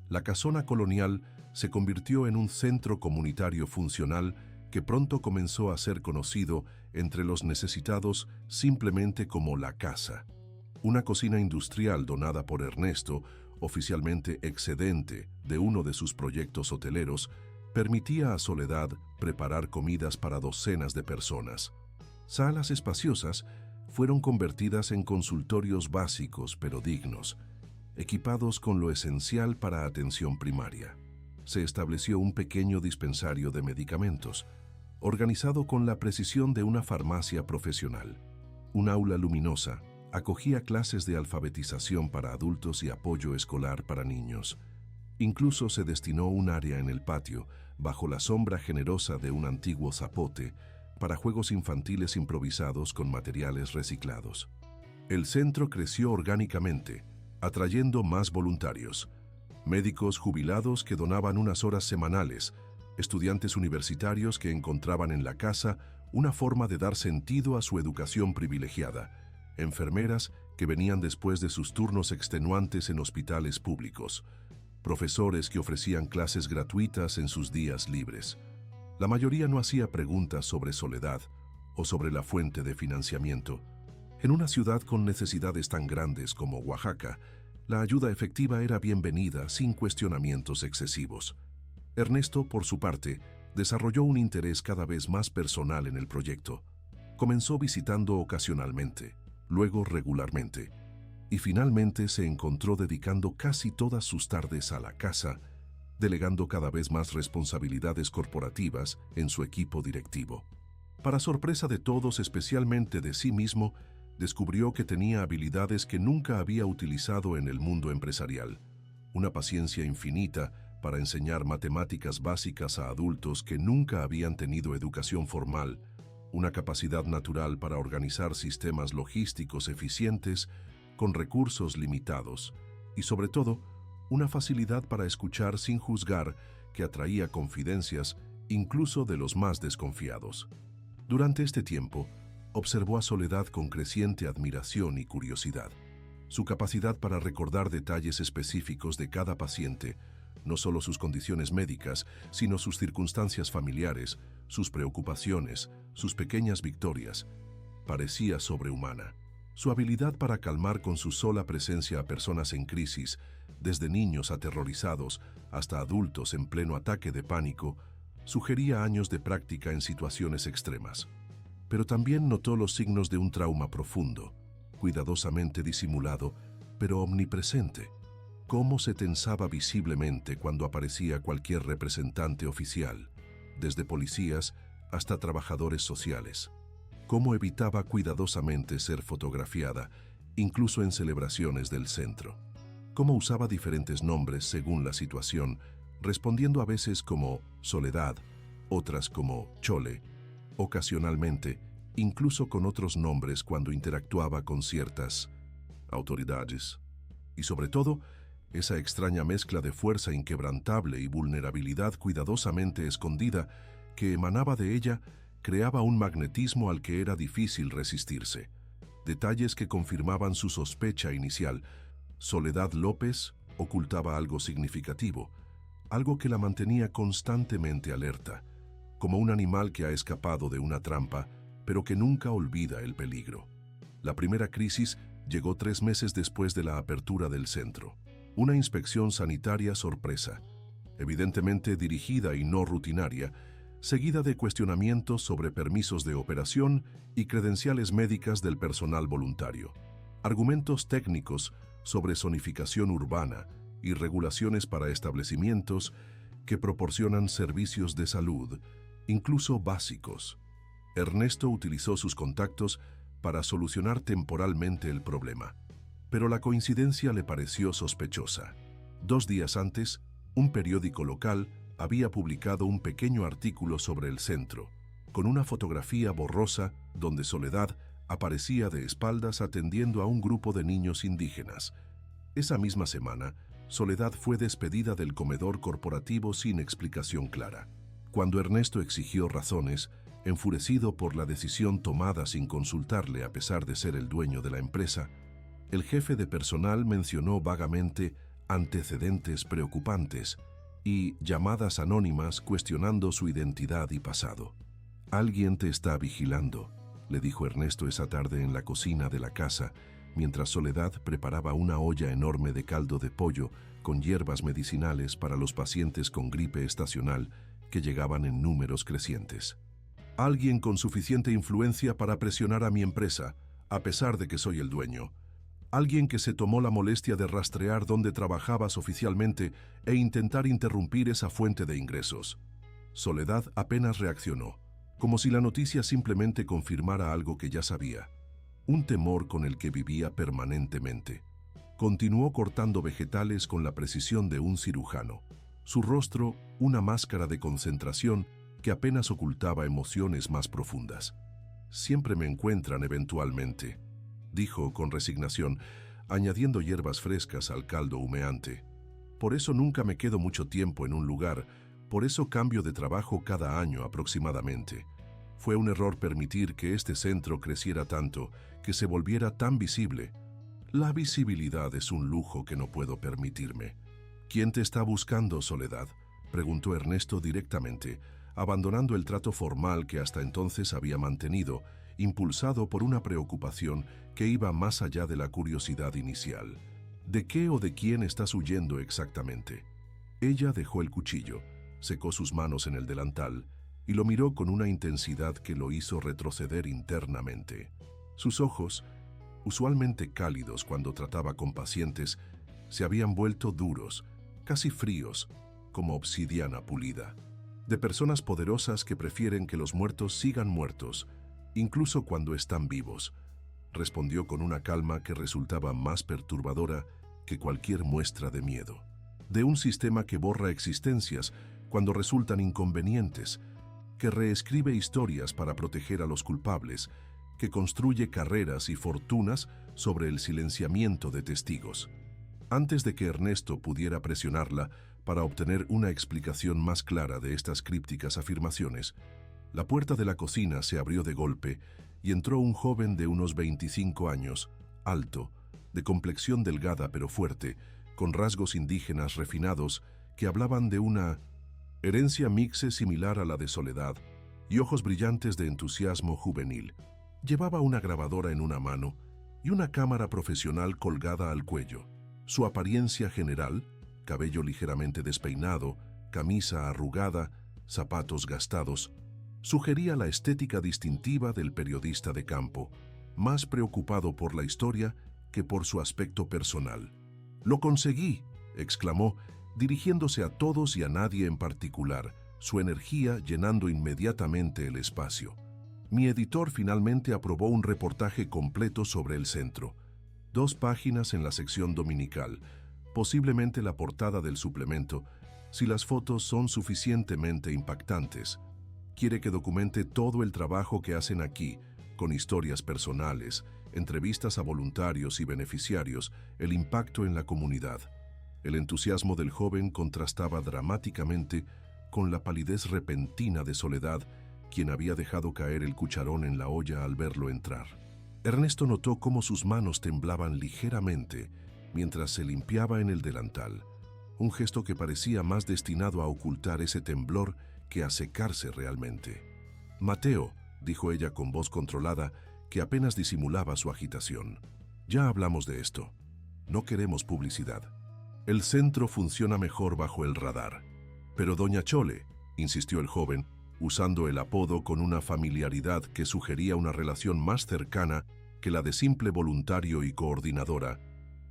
la casona colonial se convirtió en un centro comunitario funcional que pronto comenzó a ser conocido entre los necesitados simplemente como La Casa. Una cocina industrial donada por Ernesto, oficialmente excedente de uno de sus proyectos hoteleros, permitía a Soledad preparar comidas para docenas de personas. Salas espaciosas fueron convertidas en consultorios básicos pero dignos, equipados con lo esencial para atención primaria. Se estableció un pequeño dispensario de medicamentos, organizado con la precisión de una farmacia profesional. Un aula luminosa acogía clases de alfabetización para adultos y apoyo escolar para niños. Incluso se destinó un área en el patio, bajo la sombra generosa de un antiguo zapote, para juegos infantiles improvisados con materiales reciclados. El centro creció orgánicamente, atrayendo más voluntarios, médicos jubilados que donaban unas horas semanales, estudiantes universitarios que encontraban en la casa una forma de dar sentido a su educación privilegiada, enfermeras que venían después de sus turnos extenuantes en hospitales públicos, profesores que ofrecían clases gratuitas en sus días libres. La mayoría no hacía preguntas sobre Soledad o sobre la fuente de financiamiento. En una ciudad con necesidades tan grandes como Oaxaca, la ayuda efectiva era bienvenida sin cuestionamientos excesivos. Ernesto, por su parte, desarrolló un interés cada vez más personal en el proyecto. Comenzó visitando ocasionalmente, luego regularmente, y finalmente se encontró dedicando casi todas sus tardes a la casa, delegando cada vez más responsabilidades corporativas en su equipo directivo. Para sorpresa de todos, especialmente de sí mismo, descubrió que tenía habilidades que nunca había utilizado en el mundo empresarial, una paciencia infinita para enseñar matemáticas básicas a adultos que nunca habían tenido educación formal, una capacidad natural para organizar sistemas logísticos eficientes con recursos limitados y, sobre todo, una facilidad para escuchar sin juzgar que atraía confidencias incluso de los más desconfiados. Durante este tiempo, observó a Soledad con creciente admiración y curiosidad. Su capacidad para recordar detalles específicos de cada paciente, no solo sus condiciones médicas, sino sus circunstancias familiares, sus preocupaciones, sus pequeñas victorias, parecía sobrehumana. Su habilidad para calmar con su sola presencia a personas en crisis, desde niños aterrorizados hasta adultos en pleno ataque de pánico, sugería años de práctica en situaciones extremas. Pero también notó los signos de un trauma profundo, cuidadosamente disimulado, pero omnipresente. Cómo se tensaba visiblemente cuando aparecía cualquier representante oficial, desde policías hasta trabajadores sociales. Cómo evitaba cuidadosamente ser fotografiada, incluso en celebraciones del centro. Cómo usaba diferentes nombres según la situación, respondiendo a veces como Soledad, otras como Chole, ocasionalmente, incluso con otros nombres cuando interactuaba con ciertas autoridades. Y sobre todo, esa extraña mezcla de fuerza inquebrantable y vulnerabilidad cuidadosamente escondida que emanaba de ella creaba un magnetismo al que era difícil resistirse. Detalles que confirmaban su sospecha inicial. Soledad López ocultaba algo significativo, algo que la mantenía constantemente alerta, como un animal que ha escapado de una trampa, pero que nunca olvida el peligro. La primera crisis llegó 3 meses después de la apertura del centro. Una inspección sanitaria sorpresa, evidentemente dirigida y no rutinaria, seguida de cuestionamientos sobre permisos de operación y credenciales médicas del personal voluntario. Argumentos técnicos sobre zonificación urbana y regulaciones para establecimientos que proporcionan servicios de salud, incluso básicos. Ernesto utilizó sus contactos para solucionar temporalmente el problema, pero la coincidencia le pareció sospechosa. 2 días antes, un periódico local había publicado un pequeño artículo sobre el centro, con una fotografía borrosa donde Soledad aparecía de espaldas atendiendo a un grupo de niños indígenas. Esa misma semana, Soledad fue despedida del comedor corporativo sin explicación clara. Cuando Ernesto exigió razones, enfurecido por la decisión tomada sin consultarle a pesar de ser el dueño de la empresa, el jefe de personal mencionó vagamente antecedentes preocupantes y llamadas anónimas cuestionando su identidad y pasado. «Alguien te está vigilando», le dijo Ernesto esa tarde en la cocina de la casa, mientras Soledad preparaba una olla enorme de caldo de pollo con hierbas medicinales para los pacientes con gripe estacional que llegaban en números crecientes. «Alguien con suficiente influencia para presionar a mi empresa, a pesar de que soy el dueño. Alguien que se tomó la molestia de rastrear dónde trabajabas oficialmente e intentar interrumpir esa fuente de ingresos». Soledad apenas reaccionó, como si la noticia simplemente confirmara algo que ya sabía, un temor con el que vivía permanentemente. Continuó cortando vegetales con la precisión de un cirujano, su rostro una máscara de concentración que apenas ocultaba emociones más profundas. «Siempre me encuentran eventualmente», dijo con resignación, añadiendo hierbas frescas al caldo humeante. «Por eso nunca me quedo mucho tiempo en un lugar, por eso cambio de trabajo cada año aproximadamente. Fue un error permitir que este centro creciera tanto, que se volviera tan visible. La visibilidad es un lujo que no puedo permitirme». «¿Quién te está buscando, Soledad?», preguntó Ernesto directamente, abandonando el trato formal que hasta entonces había mantenido, impulsado por una preocupación que iba más allá de la curiosidad inicial. «¿De qué o de quién estás huyendo exactamente?». Ella dejó el cuchillo, secó sus manos en el delantal y lo miró con una intensidad que lo hizo retroceder internamente. Sus ojos, usualmente cálidos cuando trataba con pacientes, se habían vuelto duros, casi fríos, como obsidiana pulida. «De personas poderosas que prefieren que los muertos sigan muertos, incluso cuando están vivos», respondió con una calma que resultaba más perturbadora que cualquier muestra de miedo. «De un sistema que borra existencias cuando resultan inconvenientes, que reescribe historias para proteger a los culpables, que construye carreras y fortunas sobre el silenciamiento de testigos». Antes de que Ernesto pudiera presionarla para obtener una explicación más clara de estas crípticas afirmaciones, la puerta de la cocina se abrió de golpe y entró un joven de unos 25 años, alto, de complexión delgada pero fuerte, con rasgos indígenas refinados que hablaban de una herencia mixe similar a la de Soledad y ojos brillantes de entusiasmo juvenil. Llevaba una grabadora en una mano y una cámara profesional colgada al cuello. Su apariencia general, cabello ligeramente despeinado, camisa arrugada, zapatos gastados, sugería la estética distintiva del periodista de campo, más preocupado por la historia que por su aspecto personal. «¡Lo conseguí!», exclamó, dirigiéndose a todos y a nadie en particular, su energía llenando inmediatamente el espacio. «Mi editor finalmente aprobó un reportaje completo sobre el centro. 2 páginas en la sección dominical, posiblemente la portada del suplemento, si las fotos son suficientemente impactantes. Quiere que documente todo el trabajo que hacen aquí, con historias personales, entrevistas a voluntarios y beneficiarios, el impacto en la comunidad». El entusiasmo del joven contrastaba dramáticamente con la palidez repentina de Soledad, quien había dejado caer el cucharón en la olla al verlo entrar. Ernesto notó cómo sus manos temblaban ligeramente mientras se limpiaba en el delantal, un gesto que parecía más destinado a ocultar ese temblor que a secarse realmente. «Mateo», dijo ella con voz controlada que apenas disimulaba su agitación. «Ya hablamos de esto. No queremos publicidad. El centro funciona mejor bajo el radar». «Pero doña Chole», insistió el joven, usando el apodo con una familiaridad que sugería una relación más cercana que la de simple voluntario y coordinadora,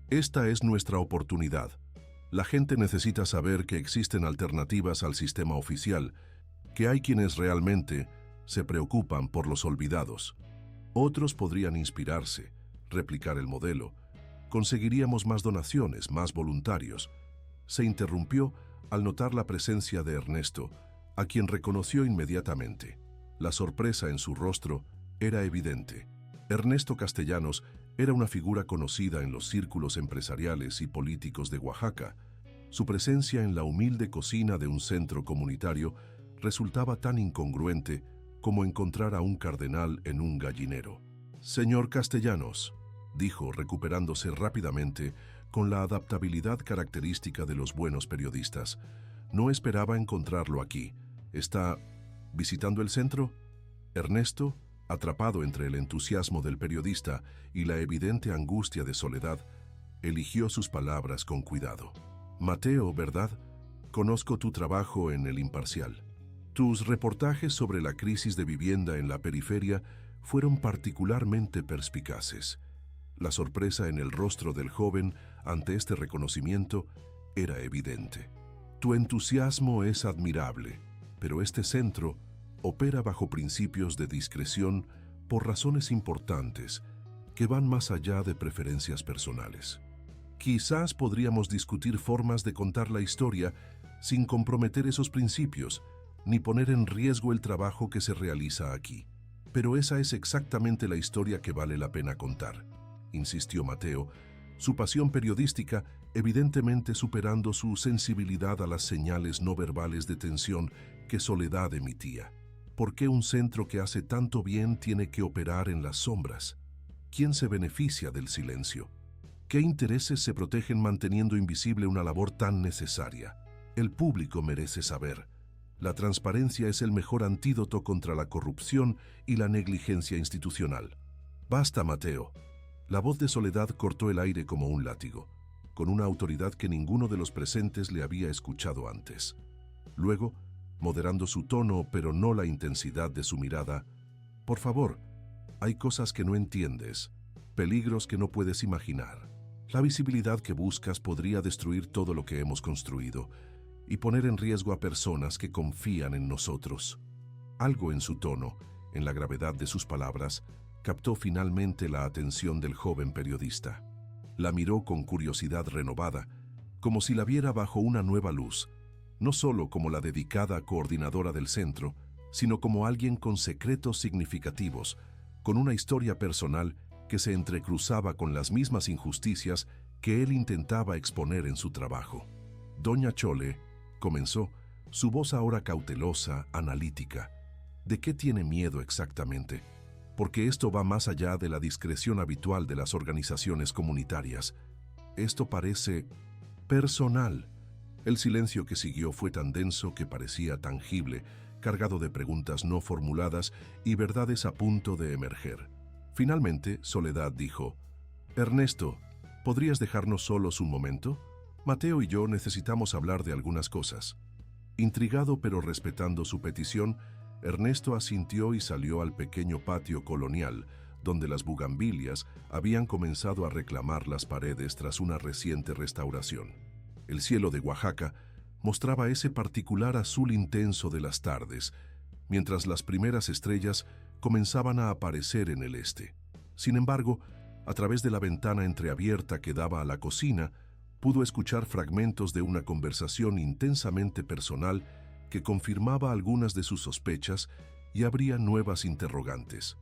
«esta es nuestra oportunidad. La gente necesita saber que existen alternativas al sistema oficial, que hay quienes realmente se preocupan por los olvidados. Otros podrían inspirarse, replicar el modelo. Conseguiríamos más donaciones, más voluntarios». Se interrumpió al notar la presencia de Ernesto, a quien reconoció inmediatamente. La sorpresa en su rostro era evidente. Ernesto Castellanos era una figura conocida en los círculos empresariales y políticos de Oaxaca. Su presencia en la humilde cocina de un centro comunitario resultaba tan incongruente como encontrar a un cardenal en un gallinero. «Señor Castellanos», dijo, recuperándose rápidamente con la adaptabilidad característica de los buenos periodistas, «no esperaba encontrarlo aquí. ¿Está visitando el centro?» Ernesto, atrapado entre el entusiasmo del periodista y la evidente angustia de Soledad, eligió sus palabras con cuidado. «Mateo, ¿verdad? Conozco tu trabajo en El Imparcial. Tus reportajes sobre la crisis de vivienda en la periferia fueron particularmente perspicaces». La sorpresa en el rostro del joven ante este reconocimiento era evidente. «Tu entusiasmo es admirable, pero este centro opera bajo principios de discreción por razones importantes que van más allá de preferencias personales. Quizás podríamos discutir formas de contar la historia sin comprometer esos principios ni poner en riesgo el trabajo que se realiza aquí. Pero esa es exactamente la historia que vale la pena contar», insistió Mateo, su pasión periodística evidentemente superando su sensibilidad a las señales no verbales de tensión que Soledad emitía. ¿Por qué un centro que hace tanto bien tiene que operar en las sombras? ¿Quién se beneficia del silencio? ¿Qué intereses se protegen manteniendo invisible una labor tan necesaria? El público merece saber. La transparencia es el mejor antídoto contra la corrupción y la negligencia institucional. «Basta, Mateo». La voz de Soledad cortó el aire como un látigo, con una autoridad que ninguno de los presentes le había escuchado antes. Luego, moderando su tono pero no la intensidad de su mirada, «Por favor, hay cosas que no entiendes, peligros que no puedes imaginar. La visibilidad que buscas podría destruir todo lo que hemos construido y poner en riesgo a personas que confían en nosotros». Algo en su tono, en la gravedad de sus palabras, captó finalmente la atención del joven periodista. La miró con curiosidad renovada, como si la viera bajo una nueva luz, no solo como la dedicada coordinadora del centro, sino como alguien con secretos significativos, con una historia personal que se entrecruzaba con las mismas injusticias que él intentaba exponer en su trabajo. «Doña Chole», comenzó, su voz ahora cautelosa, analítica. «¿De qué tiene miedo exactamente? Porque esto va más allá de la discreción habitual de las organizaciones comunitarias. Esto parece personal». El silencio que siguió fue tan denso que parecía tangible, cargado de preguntas no formuladas y verdades a punto de emerger. Finalmente, Soledad dijo: «Ernesto, ¿podrías dejarnos solos un momento? Mateo y yo necesitamos hablar de algunas cosas». Intrigado pero respetando su petición, Ernesto asintió y salió al pequeño patio colonial, donde las bugambilias habían comenzado a reclamar las paredes tras una reciente restauración. El cielo de Oaxaca mostraba ese particular azul intenso de las tardes, mientras las primeras estrellas comenzaban a aparecer en el este. Sin embargo, a través de la ventana entreabierta que daba a la cocina, pudo escuchar fragmentos de una conversación intensamente personal que confirmaba algunas de sus sospechas y abría nuevas interrogantes.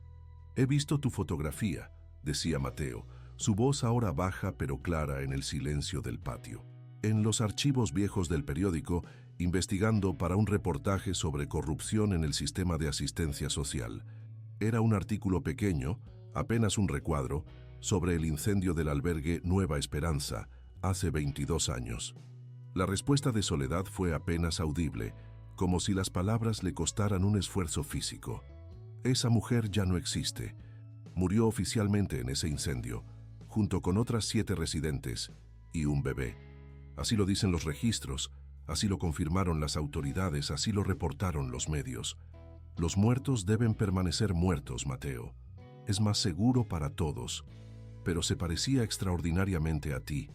«He visto tu fotografía», decía Mateo, su voz ahora baja pero clara en el silencio del patio. «En los archivos viejos del periódico investigando para un reportaje sobre corrupción en el sistema de asistencia social. Era un artículo pequeño, apenas un recuadro, sobre el incendio del albergue Nueva Esperanza, hace 22 años. La respuesta de Soledad fue apenas audible, como si las palabras le costaran un esfuerzo físico. Esa mujer ya no existe. Murió oficialmente en ese incendio, junto con otras 7 residentes y un bebé. Así lo dicen los registros, así lo confirmaron las autoridades, así lo reportaron los medios. Los muertos deben permanecer muertos, Mateo. Es más seguro para todos. Pero se parecía extraordinariamente a ti,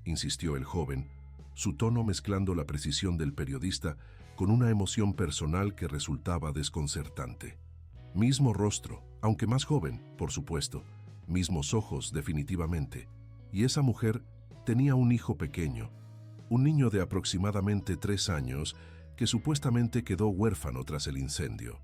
insistió el joven, su tono mezclando la precisión del periodista con una emoción personal que resultaba desconcertante. Mismo rostro, aunque más joven, por supuesto, mismos ojos, definitivamente. Y esa mujer tenía un hijo pequeño, un niño de aproximadamente 3 años que supuestamente quedó huérfano tras el incendio.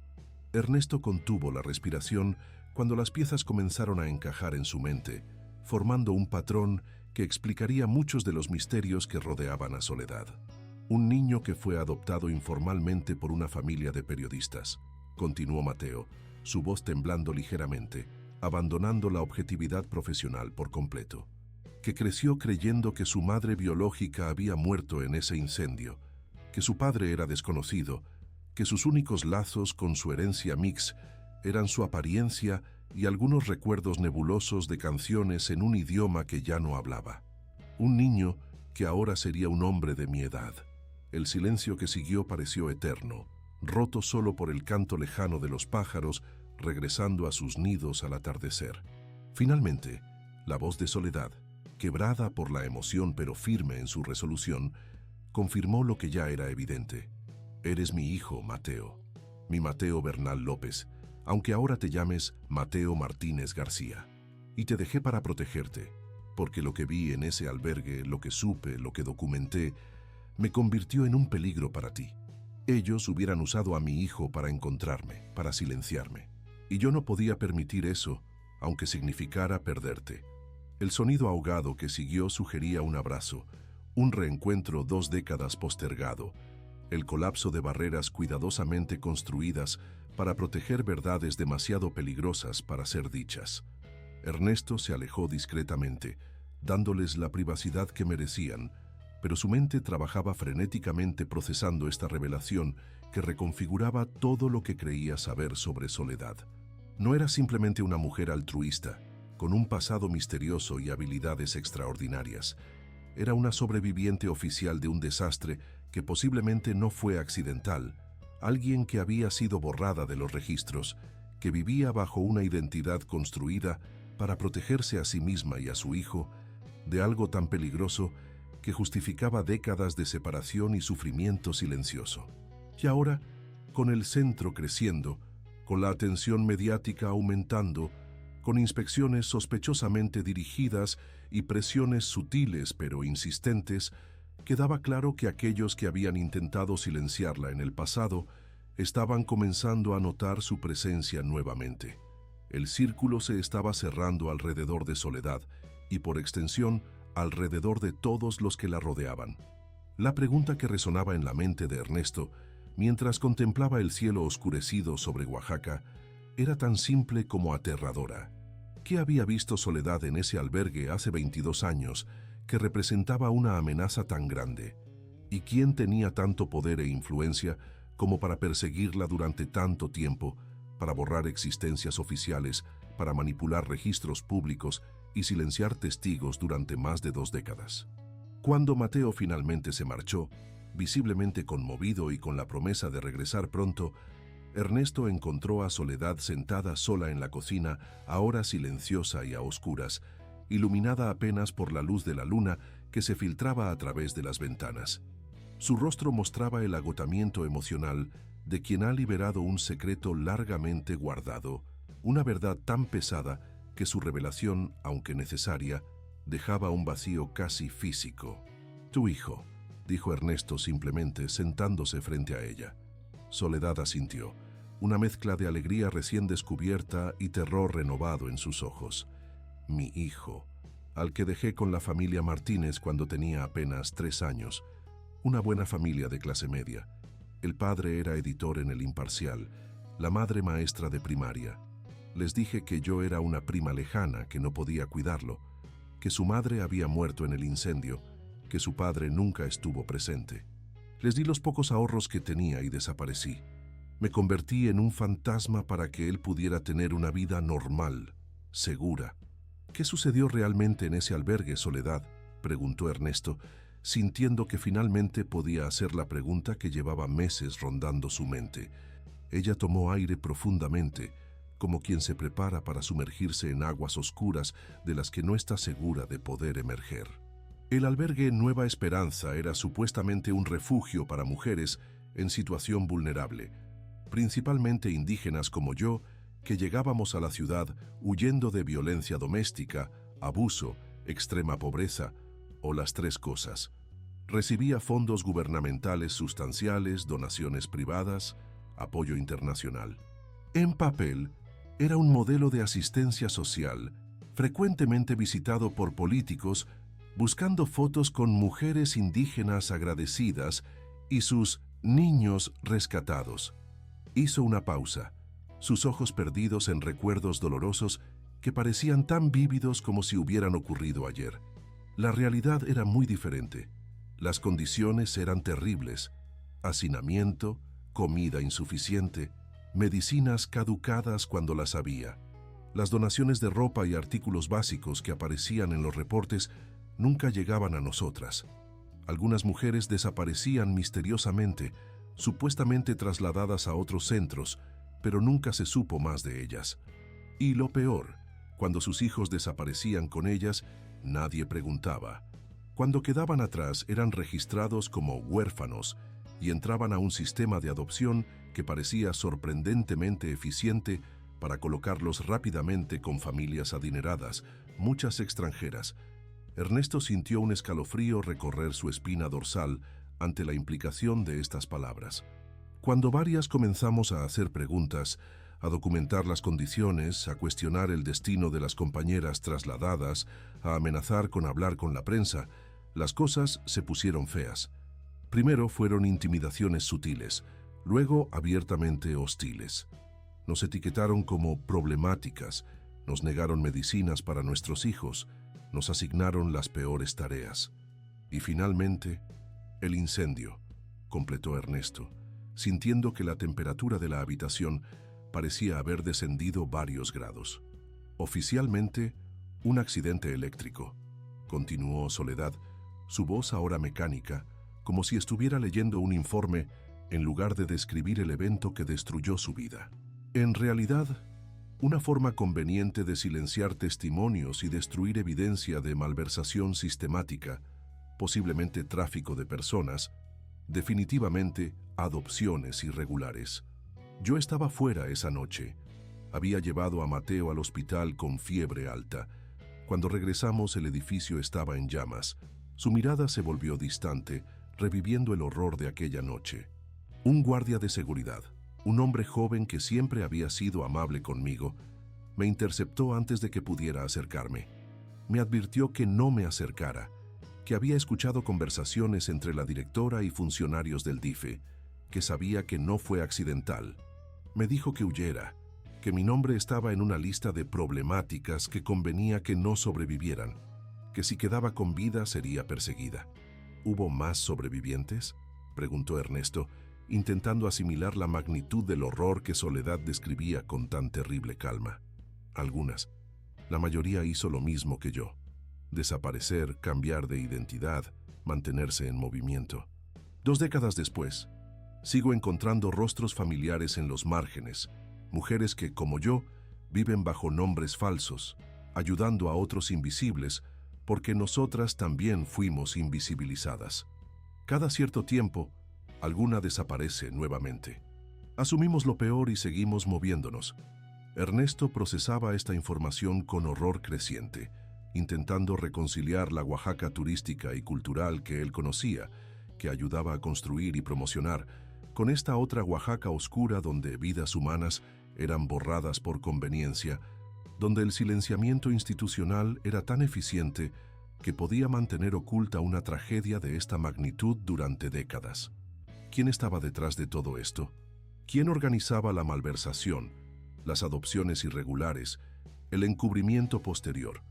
Ernesto contuvo la respiración cuando las piezas comenzaron a encajar en su mente, formando un patrón que explicaría muchos de los misterios que rodeaban a Soledad. Un niño que fue adoptado informalmente por una familia de periodistas, continuó Mateo, su voz temblando ligeramente, abandonando la objetividad profesional por completo, que creció creyendo que su madre biológica había muerto en ese incendio, que su padre era desconocido, que sus únicos lazos con su herencia mix eran su apariencia y algunos recuerdos nebulosos de canciones en un idioma que ya no hablaba. Un niño que ahora sería un hombre de mi edad. El silencio que siguió pareció eterno, roto solo por el canto lejano de los pájaros regresando a sus nidos al atardecer. Finalmente, la voz de Soledad, quebrada por la emoción pero firme en su resolución, confirmó lo que ya era evidente. Eres mi hijo, Mateo. Mi Mateo Bernal López, aunque ahora te llames Mateo Martínez García. Y te dejé para protegerte, porque lo que vi en ese albergue, lo que supe, lo que documenté, me convirtió en un peligro para ti. Ellos hubieran usado a mi hijo para encontrarme, para silenciarme. Y yo no podía permitir eso, aunque significara perderte. El sonido ahogado que siguió sugería un abrazo, un reencuentro 2 décadas postergado, el colapso de barreras cuidadosamente construidas para proteger verdades demasiado peligrosas para ser dichas. Ernesto se alejó discretamente, dándoles la privacidad que merecían, pero su mente trabajaba frenéticamente procesando esta revelación que reconfiguraba todo lo que creía saber sobre Soledad. No era simplemente una mujer altruista, con un pasado misterioso y habilidades extraordinarias. Era una sobreviviente oficial de un desastre que posiblemente no fue accidental, alguien que había sido borrada de los registros, que vivía bajo una identidad construida para protegerse a sí misma y a su hijo de algo tan peligroso que justificaba décadas de separación y sufrimiento silencioso. Y ahora, con el centro creciendo, con la atención mediática aumentando, con inspecciones sospechosamente dirigidas y presiones sutiles pero insistentes, quedaba claro que aquellos que habían intentado silenciarla en el pasado estaban comenzando a notar su presencia nuevamente. El círculo se estaba cerrando alrededor de Soledad y, por extensión, alrededor de todos los que la rodeaban. La pregunta que resonaba en la mente de Ernesto, mientras contemplaba el cielo oscurecido sobre Oaxaca, era tan simple como aterradora. ¿Qué había visto Soledad en ese albergue hace 22 años que representaba una amenaza tan grande? ¿Y quién tenía tanto poder e influencia como para perseguirla durante tanto tiempo, para borrar existencias oficiales, para manipular registros públicos y silenciar testigos durante más de 2 décadas? Cuando Mateo finalmente se marchó, visiblemente conmovido y con la promesa de regresar pronto, Ernesto encontró a Soledad sentada sola en la cocina, ahora silenciosa y a oscuras, iluminada apenas por la luz de la luna que se filtraba a través de las ventanas. Su rostro mostraba el agotamiento emocional de quien ha liberado un secreto largamente guardado, una verdad tan pesada que su revelación, aunque necesaria, dejaba un vacío casi físico. «Tu hijo», dijo Ernesto simplemente, sentándose frente a ella. Soledad asintió, una mezcla de alegría recién descubierta y terror renovado en sus ojos. «Mi hijo, al que dejé con la familia Martínez cuando tenía apenas 3 años. Una buena familia de clase media. El padre era editor en El Imparcial, la madre maestra de primaria. Les dije que yo era una prima lejana que no podía cuidarlo, que su madre había muerto en el incendio, que su padre nunca estuvo presente. Les di los pocos ahorros que tenía y desaparecí. Me convertí en un fantasma para que él pudiera tener una vida normal, segura. ¿Qué sucedió realmente en ese albergue, Soledad?, preguntó Ernesto, sintiendo que finalmente podía hacer la pregunta que llevaba meses rondando su mente. Ella tomó aire profundamente, como quien se prepara para sumergirse en aguas oscuras de las que no está segura de poder emerger. El albergue Nueva Esperanza era supuestamente un refugio para mujeres en situación vulnerable, principalmente indígenas como yo, que llegábamos a la ciudad huyendo de violencia doméstica, abuso, extrema pobreza o las tres cosas. Recibía fondos gubernamentales sustanciales, donaciones privadas, apoyo internacional. En papel, era un modelo de asistencia social, frecuentemente visitado por políticos buscando fotos con mujeres indígenas agradecidas y sus niños rescatados. Hizo una pausa, sus ojos perdidos en recuerdos dolorosos que parecían tan vívidos como si hubieran ocurrido ayer. La realidad era muy diferente. Las condiciones eran terribles: hacinamiento, comida insuficiente, medicinas caducadas cuando las había. Las donaciones de ropa y artículos básicos que aparecían en los reportes nunca llegaban a nosotras. Algunas mujeres desaparecían misteriosamente, supuestamente trasladadas a otros centros, pero nunca se supo más de ellas. Y lo peor, cuando sus hijos desaparecían con ellas, nadie preguntaba. Cuando quedaban atrás, eran registrados como huérfanos y entraban a un sistema de adopción que parecía sorprendentemente eficiente para colocarlos rápidamente con familias adineradas, muchas extranjeras. Ernesto sintió un escalofrío recorrer su espina dorsal ante la implicación de estas palabras. Cuando varias comenzamos a hacer preguntas, a documentar las condiciones, a cuestionar el destino de las compañeras trasladadas, a amenazar con hablar con la prensa, las cosas se pusieron feas. Primero fueron intimidaciones sutiles, luego abiertamente hostiles. Nos etiquetaron como problemáticas, nos negaron medicinas para nuestros hijos, nos asignaron las peores tareas. Y finalmente, el incendio, completó Ernesto, sintiendo que la temperatura de la habitación parecía haber descendido varios grados. Oficialmente, un accidente eléctrico, continuó Soledad, su voz ahora mecánica, como si estuviera leyendo un informe en lugar de describir el evento que destruyó su vida. En realidad, una forma conveniente de silenciar testimonios y destruir evidencia de malversación sistemática, posiblemente tráfico de personas, definitivamente adopciones irregulares. Yo estaba fuera esa noche. Había llevado a Mateo al hospital con fiebre alta. Cuando regresamos, el edificio estaba en llamas. Su mirada se volvió distante, reviviendo el horror de aquella noche. Un guardia de seguridad, un hombre joven que siempre había sido amable conmigo, me interceptó antes de que pudiera acercarme. Me advirtió que no me acercara, que había escuchado conversaciones entre la directora y funcionarios del DIFE, que sabía que no fue accidental. Me dijo que huyera, que mi nombre estaba en una lista de problemáticas que convenía que no sobrevivieran, que si quedaba con vida sería perseguida. ¿Hubo más sobrevivientes?, preguntó Ernesto, intentando asimilar la magnitud del horror que Soledad describía con tan terrible calma. Algunas. La mayoría hizo lo mismo que yo: desaparecer, cambiar de identidad, mantenerse en movimiento. 2 décadas después, sigo encontrando rostros familiares en los márgenes, mujeres que, como yo, viven bajo nombres falsos, ayudando a otros invisibles, porque nosotras también fuimos invisibilizadas. Cada cierto tiempo, alguna desaparece nuevamente. Asumimos lo peor y seguimos moviéndonos. Ernesto procesaba esta información con horror creciente, intentando reconciliar la Oaxaca turística y cultural que él conocía, que ayudaba a construir y promocionar, con esta otra Oaxaca oscura donde vidas humanas eran borradas por conveniencia, donde el silenciamiento institucional era tan eficiente que podía mantener oculta una tragedia de esta magnitud durante décadas. ¿Quién estaba detrás de todo esto? ¿Quién organizaba la malversación, las adopciones irregulares, el encubrimiento posterior?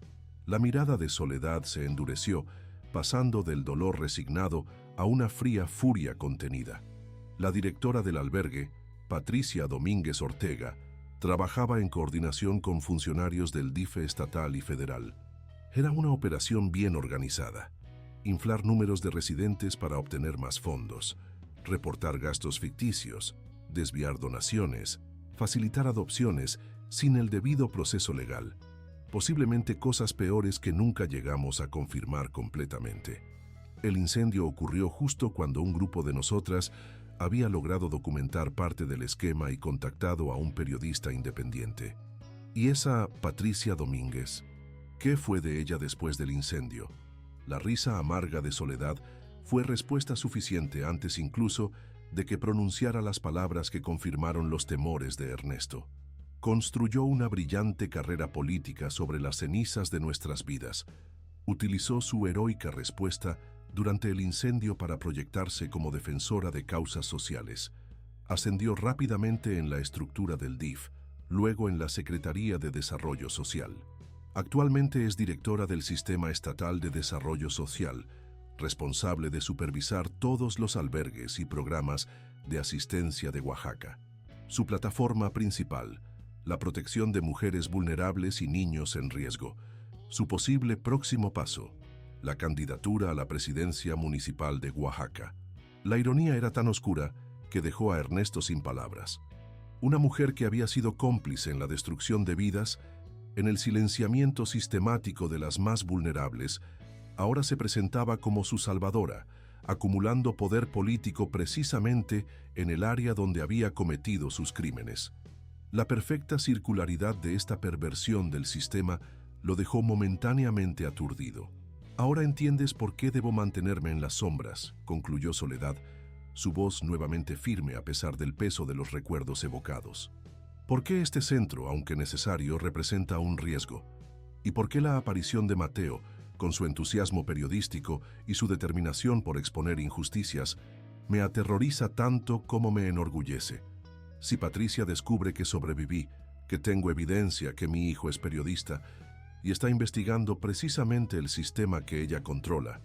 La mirada de Soledad se endureció, pasando del dolor resignado a una fría furia contenida. La directora del albergue, Patricia Domínguez Ortega, trabajaba en coordinación con funcionarios del DIF estatal y federal. Era una operación bien organizada. Inflar números de residentes para obtener más fondos, reportar gastos ficticios, desviar donaciones, facilitar adopciones sin el debido proceso legal. Posiblemente cosas peores que nunca llegamos a confirmar completamente. El incendio ocurrió justo cuando un grupo de nosotras había logrado documentar parte del esquema y contactado a un periodista independiente. ¿Y esa Patricia Domínguez? ¿Qué fue de ella después del incendio? La risa amarga de Soledad fue respuesta suficiente antes incluso de que pronunciara las palabras que confirmaron los temores de Ernesto. Construyó una brillante carrera política sobre las cenizas de nuestras vidas. Utilizó su heroica respuesta durante el incendio para proyectarse como defensora de causas sociales. Ascendió rápidamente en la estructura del DIF, luego en la Secretaría de Desarrollo Social. Actualmente es directora del Sistema Estatal de Desarrollo Social, responsable de supervisar todos los albergues y programas de asistencia de Oaxaca. Su plataforma principal, la protección de mujeres vulnerables y niños en riesgo. Su posible próximo paso, la candidatura a la presidencia municipal de Oaxaca. La ironía era tan oscura que dejó a Ernesto sin palabras. Una mujer que había sido cómplice en la destrucción de vidas, en el silenciamiento sistemático de las más vulnerables, ahora se presentaba como su salvadora, acumulando poder político precisamente en el área donde había cometido sus crímenes. La perfecta circularidad de esta perversión del sistema lo dejó momentáneamente aturdido. «Ahora entiendes por qué debo mantenerme en las sombras», concluyó Soledad, su voz nuevamente firme a pesar del peso de los recuerdos evocados. ¿Por qué este centro, aunque necesario, representa un riesgo? ¿Y por qué la aparición de Mateo, con su entusiasmo periodístico y su determinación por exponer injusticias, me aterroriza tanto como me enorgullece? Si Patricia descubre que sobreviví, que tengo evidencia que mi hijo es periodista y está investigando precisamente el sistema que ella controla,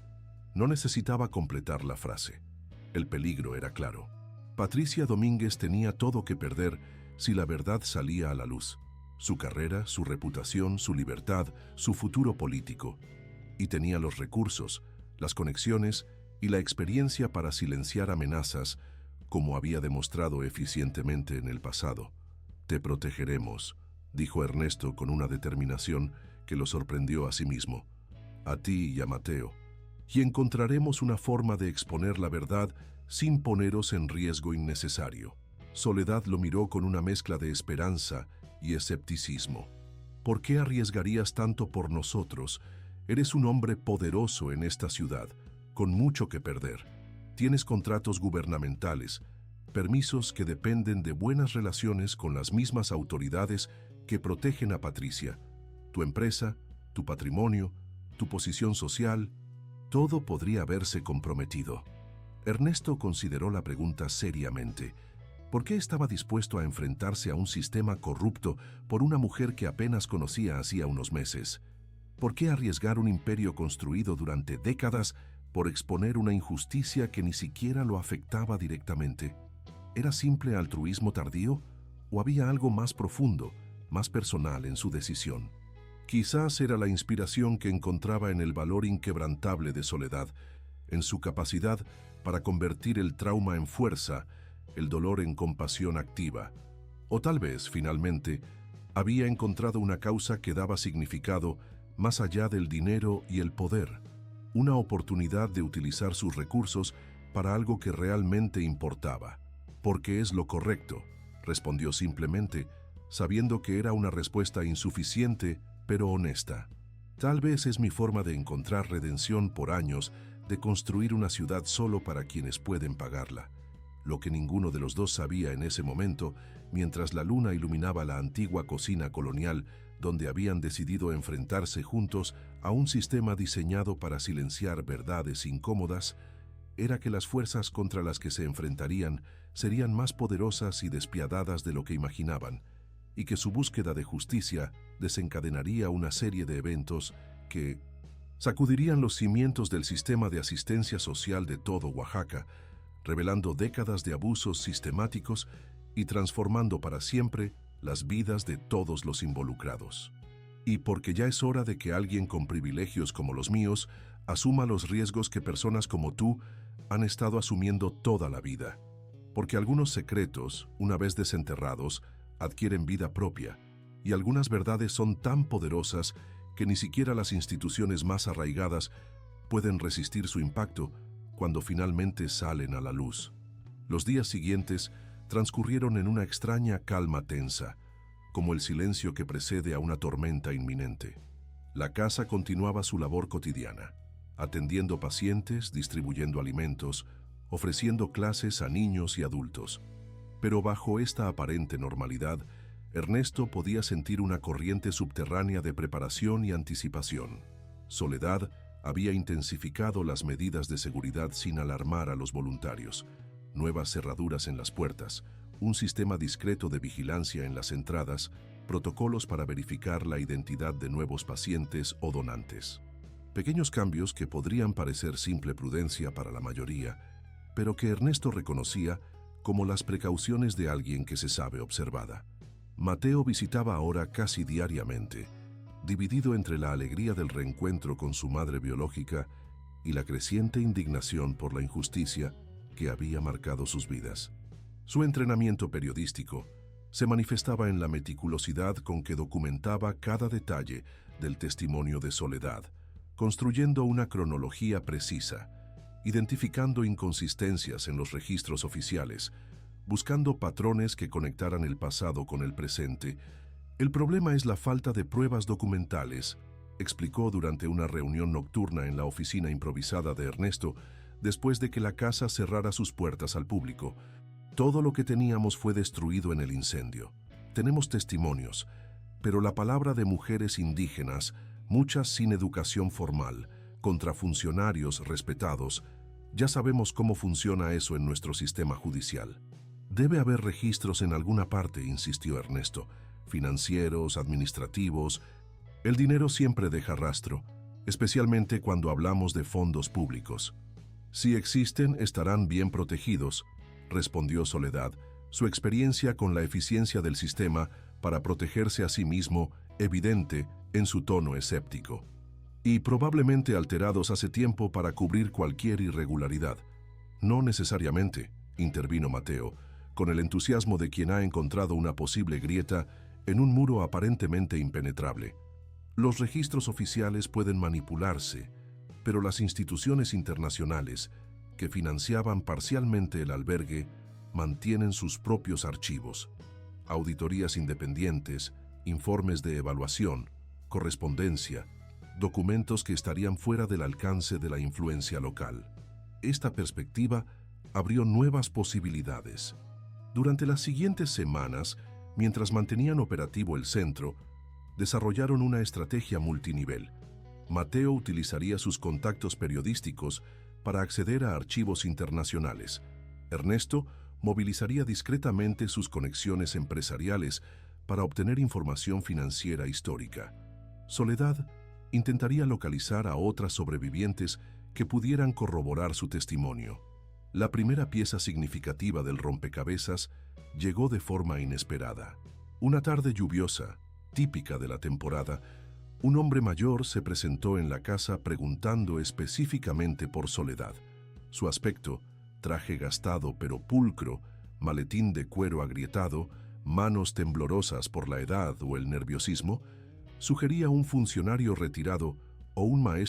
no necesitaba completar la frase. El peligro era claro. Patricia Domínguez tenía todo que perder si la verdad salía a la luz. Su carrera, su reputación, su libertad, su futuro político. Y tenía los recursos, las conexiones y la experiencia para silenciar amenazas, como había demostrado eficientemente en el pasado. «Te protegeremos», dijo Ernesto con una determinación que lo sorprendió a sí mismo. «A ti y a Mateo. Y encontraremos una forma de exponer la verdad sin poneros en riesgo innecesario». Soledad lo miró con una mezcla de esperanza y escepticismo. «¿Por qué arriesgarías tanto por nosotros? Eres un hombre poderoso en esta ciudad, con mucho que perder. Tienes contratos gubernamentales, permisos que dependen de buenas relaciones con las mismas autoridades que protegen a Patricia. Tu empresa, tu patrimonio, tu posición social, todo podría haberse comprometido». Ernesto consideró la pregunta seriamente. ¿Por qué estaba dispuesto a enfrentarse a un sistema corrupto por una mujer que apenas conocía hacía unos meses? ¿Por qué arriesgar un imperio construido durante décadas por exponer una injusticia que ni siquiera lo afectaba directamente? ¿Era simple altruismo tardío o había algo más profundo, más personal en su decisión? Quizás era la inspiración que encontraba en el valor inquebrantable de Soledad, en su capacidad para convertir el trauma en fuerza, el dolor en compasión activa. O tal vez, finalmente, había encontrado una causa que daba significado más allá del dinero y el poder, una oportunidad de utilizar sus recursos para algo que realmente importaba. «Porque es lo correcto», respondió simplemente, sabiendo que era una respuesta insuficiente, pero honesta. «Tal vez es mi forma de encontrar redención por años de construir una ciudad solo para quienes pueden pagarla». Lo que ninguno de los dos sabía en ese momento, mientras la luna iluminaba la antigua cocina colonial donde habían decidido enfrentarse juntos a un sistema diseñado para silenciar verdades incómodas, era que las fuerzas contra las que se enfrentarían serían más poderosas y despiadadas de lo que imaginaban, y que su búsqueda de justicia desencadenaría una serie de eventos que sacudirían los cimientos del sistema de asistencia social de todo Oaxaca, revelando décadas de abusos sistemáticos y transformando para siempre las vidas de todos los involucrados. Y porque ya es hora de que alguien con privilegios como los míos asuma los riesgos que personas como tú han estado asumiendo toda la vida. Porque algunos secretos, una vez desenterrados, adquieren vida propia, y algunas verdades son tan poderosas que ni siquiera las instituciones más arraigadas pueden resistir su impacto cuando finalmente salen a la luz. Los días siguientes transcurrieron en una extraña calma tensa, como el silencio que precede a una tormenta inminente. La casa continuaba su labor cotidiana, atendiendo pacientes, distribuyendo alimentos, ofreciendo clases a niños y adultos. Pero bajo esta aparente normalidad, Ernesto podía sentir una corriente subterránea de preparación y anticipación. Soledad había intensificado las medidas de seguridad sin alarmar a los voluntarios. Nuevas cerraduras en las puertas, un sistema discreto de vigilancia en las entradas, protocolos para verificar la identidad de nuevos pacientes o donantes. Pequeños cambios que podrían parecer simple prudencia para la mayoría, pero que Ernesto reconocía como las precauciones de alguien que se sabe observada. Mateo visitaba ahora casi diariamente, dividido entre la alegría del reencuentro con su madre biológica y la creciente indignación por la injusticia que había marcado sus vidas. Su entrenamiento periodístico se manifestaba en la meticulosidad con que documentaba cada detalle del testimonio de Soledad, construyendo una cronología precisa, identificando inconsistencias en los registros oficiales, buscando patrones que conectaran el pasado con el presente. El problema es la falta de pruebas documentales, explicó durante una reunión nocturna en la oficina improvisada de Ernesto, después de que la casa cerrara sus puertas al público. Todo lo que teníamos fue destruido en el incendio. Tenemos testimonios, pero la palabra de mujeres indígenas, muchas sin educación formal, contra funcionarios respetados, ya sabemos cómo funciona eso en nuestro sistema judicial. Debe haber registros en alguna parte, insistió Ernesto, financieros, administrativos. El dinero siempre deja rastro, especialmente cuando hablamos de fondos públicos. Si existen, estarán bien protegidos, respondió Soledad, su experiencia con la eficiencia del sistema para protegerse a sí mismo evidente en su tono escéptico. Y probablemente alterados hace tiempo para cubrir cualquier irregularidad. No necesariamente, intervino Mateo, con el entusiasmo de quien ha encontrado una posible grieta en un muro aparentemente impenetrable. Los registros oficiales pueden manipularse, pero las instituciones internacionales, que financiaban parcialmente el albergue, mantienen sus propios archivos, auditorías independientes, informes de evaluación, correspondencia, documentos que estarían fuera del alcance de la influencia local. Esta perspectiva abrió nuevas posibilidades. Durante las siguientes semanas, mientras mantenían operativo el centro, desarrollaron una estrategia multinivel. Mateo utilizaría sus contactos periodísticos para acceder a archivos internacionales. Ernesto movilizaría discretamente sus conexiones empresariales para obtener información financiera histórica. Soledad intentaría localizar a otras sobrevivientes que pudieran corroborar su testimonio. La primera pieza significativa del rompecabezas llegó de forma inesperada. Una tarde lluviosa, típica de la temporada, un hombre mayor se presentó en la casa preguntando específicamente por Soledad. Su aspecto, traje gastado pero pulcro, maletín de cuero agrietado, manos temblorosas por la edad o el nerviosismo, sugería un funcionario retirado o un maestro